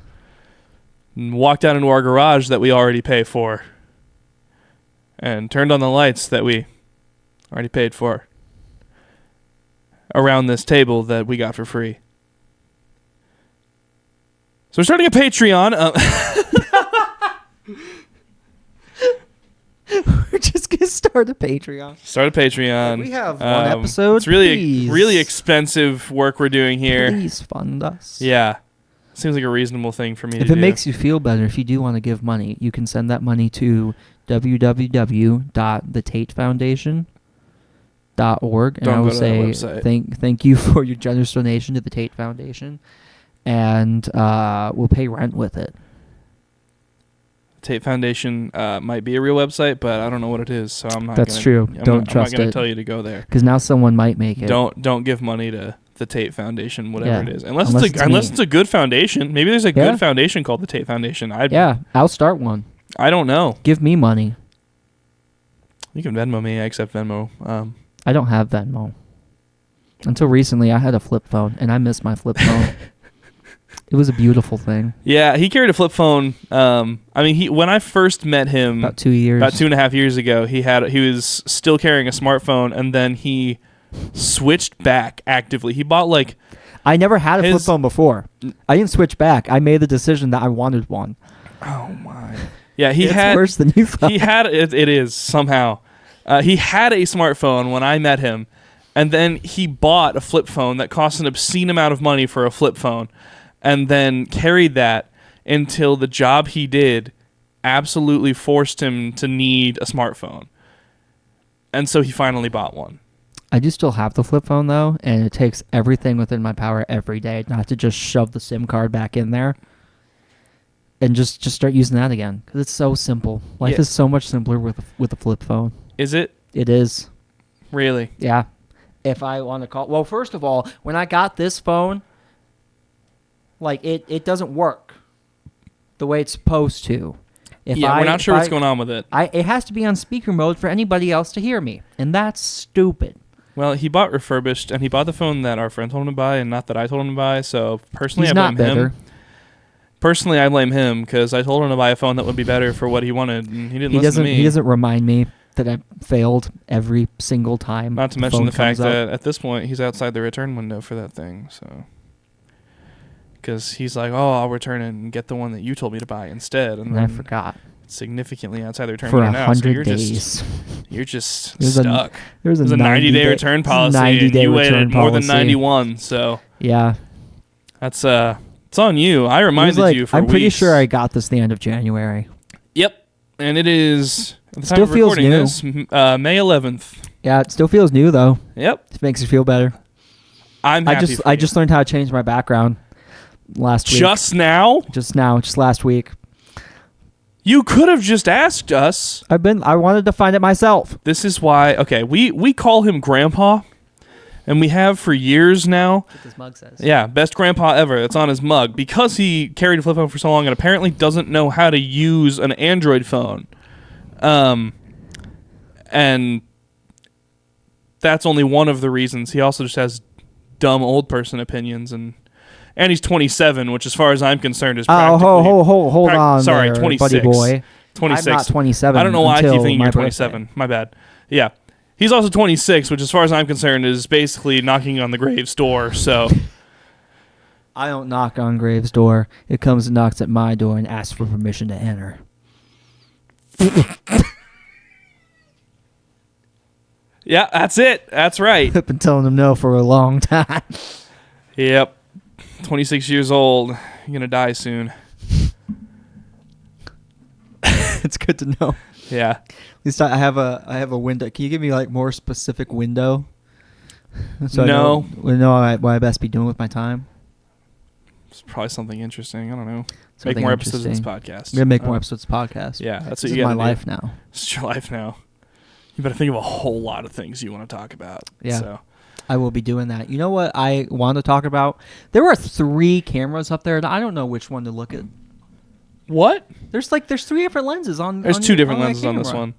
And walked out into our garage that we already pay for. And turned on the lights that we already paid for. Around this table that we got for free. So we're starting a Patreon. We're just going to start a Patreon. Start a Patreon. We have one episode. It's really, please. really expensive work we're doing here. Please fund us. Yeah. Seems like a reasonable thing for me to If do. it makes you feel better, if you do want to give money, you can send that money to www.thetate Foundation. and Don't I will go to that say website. thank you for your generous donation to the Tate Foundation, and we'll pay rent with it. Tate Foundation might be a real website, but I don't know what it is, so I'm not. That's true. Don't trust I'm not going it. to tell you to go there. Because now someone might make it. Don't give money to the Tate Foundation, whatever it is, unless it's a good foundation. Maybe there's a good foundation called the Tate Foundation. I'll start one. I don't know. Give me money. You can Venmo me. I accept Venmo. I don't have Venmo. Until recently, I had a flip phone, and I miss my flip phone. It was a beautiful thing. Yeah, he carried a flip phone. When I first met him about 2 years, about 2.5 years ago, he was still carrying a smartphone, and then he switched back actively. He bought I never had a flip phone before. I didn't switch back. I made the decision that I wanted one. Oh my! Yeah, it's worse than you thought. He had it. It is somehow. He had a smartphone when I met him, and then he bought a flip phone that cost an obscene amount of money for a flip phone, and then carried that until the job he did absolutely forced him to need a smartphone. And so he finally bought one. I do still have the flip phone, though, and it takes everything within my power every day not to just shove the SIM card back in there and just start using that again, because it's so simple. Life is so much simpler with a flip phone. Is it? It is. Really? Yeah. If I want to call... Well, first of all, when I got this phone, it doesn't work the way it's supposed to. We're not sure what's going on with it. It has to be on speaker mode for anybody else to hear me, and that's stupid. Well, he bought refurbished, and he bought the phone that our friend told him to buy, and not that I told him to buy. So personally, I blame him. Personally, I blame him because I told him to buy a phone that would be better for what he wanted, and he didn't listen to me. He doesn't remind me that I failed every single time. Not to mention the fact that at this point he's outside the return window for that thing. So because he's like, "Oh, I'll return it and get the one that you told me to buy instead," and I forgot. Significantly outside the return for window now. So 100 days. You're just stuck. There's a 90-day return policy, and you waited more than 91. So yeah, that's it's on you. I reminded you for I'm pretty weeks. sure I got this the end of January. Yep, and it is. At the time still of feels recording new. This, May 11th. Yeah, it still feels new though. Yep, it makes you feel better. I'm happy. I just learned how to change my background last week. Just now, just last week. You could have just asked us. I wanted to find it myself. This is why. Okay, we call him Grandpa, and we have for years now. That's what this mug says. Yeah, best grandpa ever. That's on his mug because he carried a flip phone for so long and apparently doesn't know how to use an Android phone. And that's only one of the reasons. He also just has dumb old person opinions, and he's 27, which as far as I'm concerned is practically... hold on. Sorry, there, 26. buddy boy. 26. I'm not 27. I don't know why I keep thinking you're 27. 27. My bad. Yeah. He's also 26, which as far as I'm concerned is basically knocking on the grave's door, so... I don't knock on grave's door. It comes and knocks at my door and asks for permission to enter. Yeah, that's it. That's right. I've been telling him no for a long time. Yep. 26 years old. You're going to die soon. It's good to know. Yeah. At least I have a window. Can you give me more specific window? So no. I know what I best be doing with my time. It's probably something interesting. I don't know. Something make more episodes of this podcast. I'm going to make more episodes of this podcast. Yeah, that's what you got to do. My life now. It's your life now. You better think of a whole lot of things you want to talk about. Yeah. So. I will be doing that. You know what I want to talk about? There are 3 cameras up there, and I don't know which one to look at. What? There's 3 different lenses on. There's 2 different lenses on this one.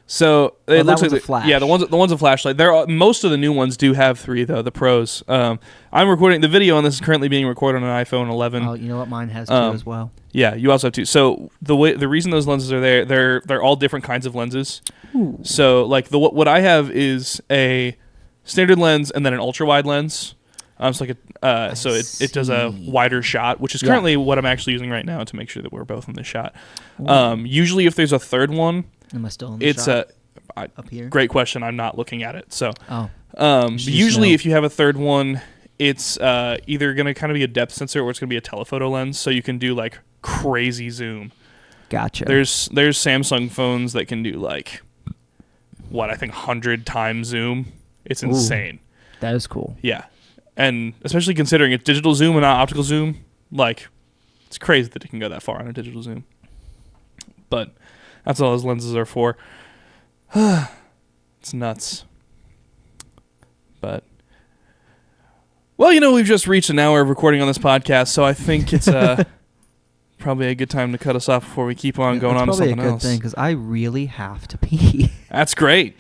So it looks like a flash. Yeah, the one's a flashlight. Most of the new ones do have 3 though. The pros. I'm recording the video on this is currently being recorded on an iPhone 11. Oh, you know what? Mine has 2 as well. Yeah, you also have 2. So the reason those lenses are there, they're all different kinds of lenses. Ooh. So what I have is a standard lens and then an ultra wide lens. So it does a wider shot, which is currently what I'm actually using right now to make sure that we're both in the shot. Usually, if there's a third one, am I still in the shot? Up here. Great question. I'm not looking at it. So, usually, if you have a third one, it's either going to kind of be a depth sensor or it's going to be a telephoto lens, so you can do crazy zoom. Gotcha. There's Samsung phones that can do I think 100 times zoom. It's insane. That is cool. Yeah. And especially considering it's digital zoom and not optical zoom, like, it's crazy that it can go that far on a digital zoom. But that's all those lenses are for. It's nuts. But, well, we've just reached an hour of recording on this podcast, so I think it's probably a good time to cut us off before we keep on going on to something else. That's probably a good thing, because I really have to pee. That's great.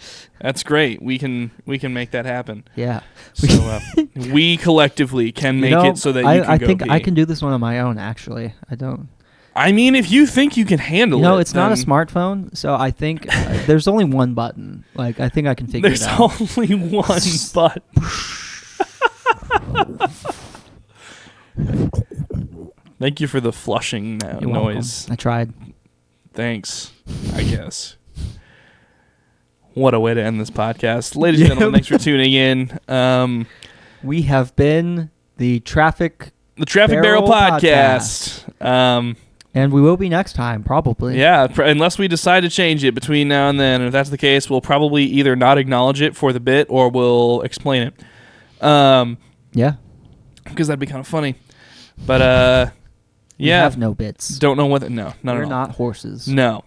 We can make that happen. Yeah. So we collectively can make it so that you can I go think pee. I can do this one on my own, actually. I don't. I mean, if you think you can handle it. It's not a smartphone, so I think there's only one button. Like, I think I can figure it out. There's only one button. Thank you for the flushing You're noise. welcome. I tried. Thanks, I guess. What a way to end this podcast. Ladies and gentlemen, thanks for tuning in. We have been the Traffic Barrel Podcast. And we will be next time, probably. Yeah, unless we decide to change it between now and then. If that's the case, we'll probably either not acknowledge it for the bit or we'll explain it. Yeah. Because that'd be kind of funny. But, We yeah. have no bits. Don't know what... No, not We're at all. not horses. No.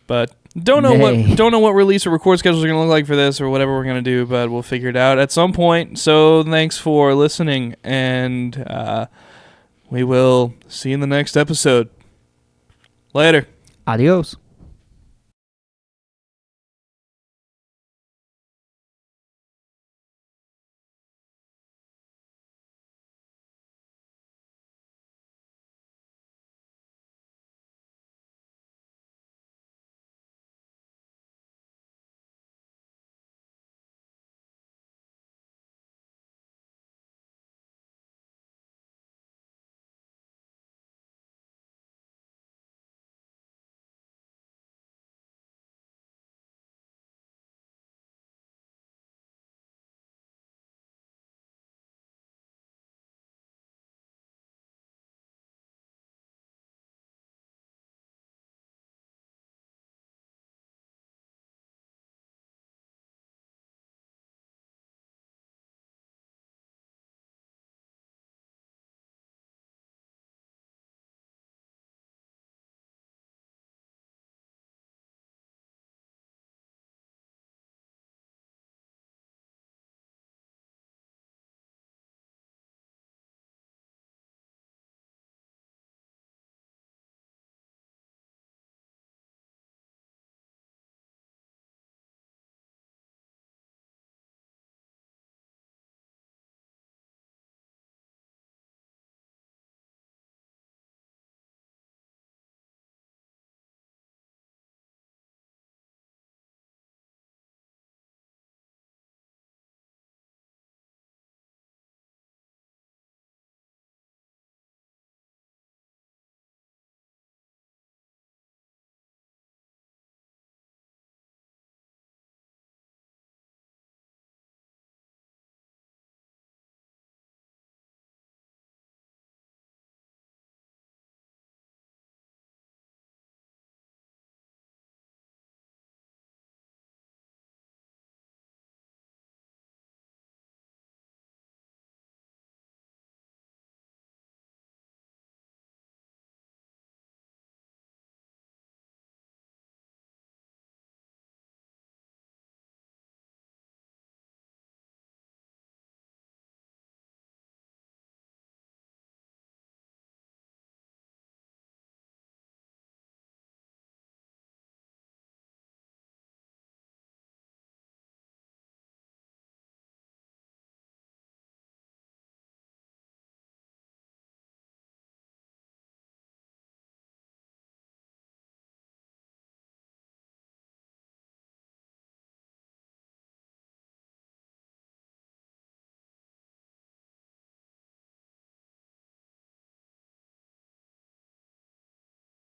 But don't know what release or record schedules are going to look like for this or whatever we're going to do, but we'll figure it out at some point. So thanks for listening, and we will see you in the next episode. Later. Adios.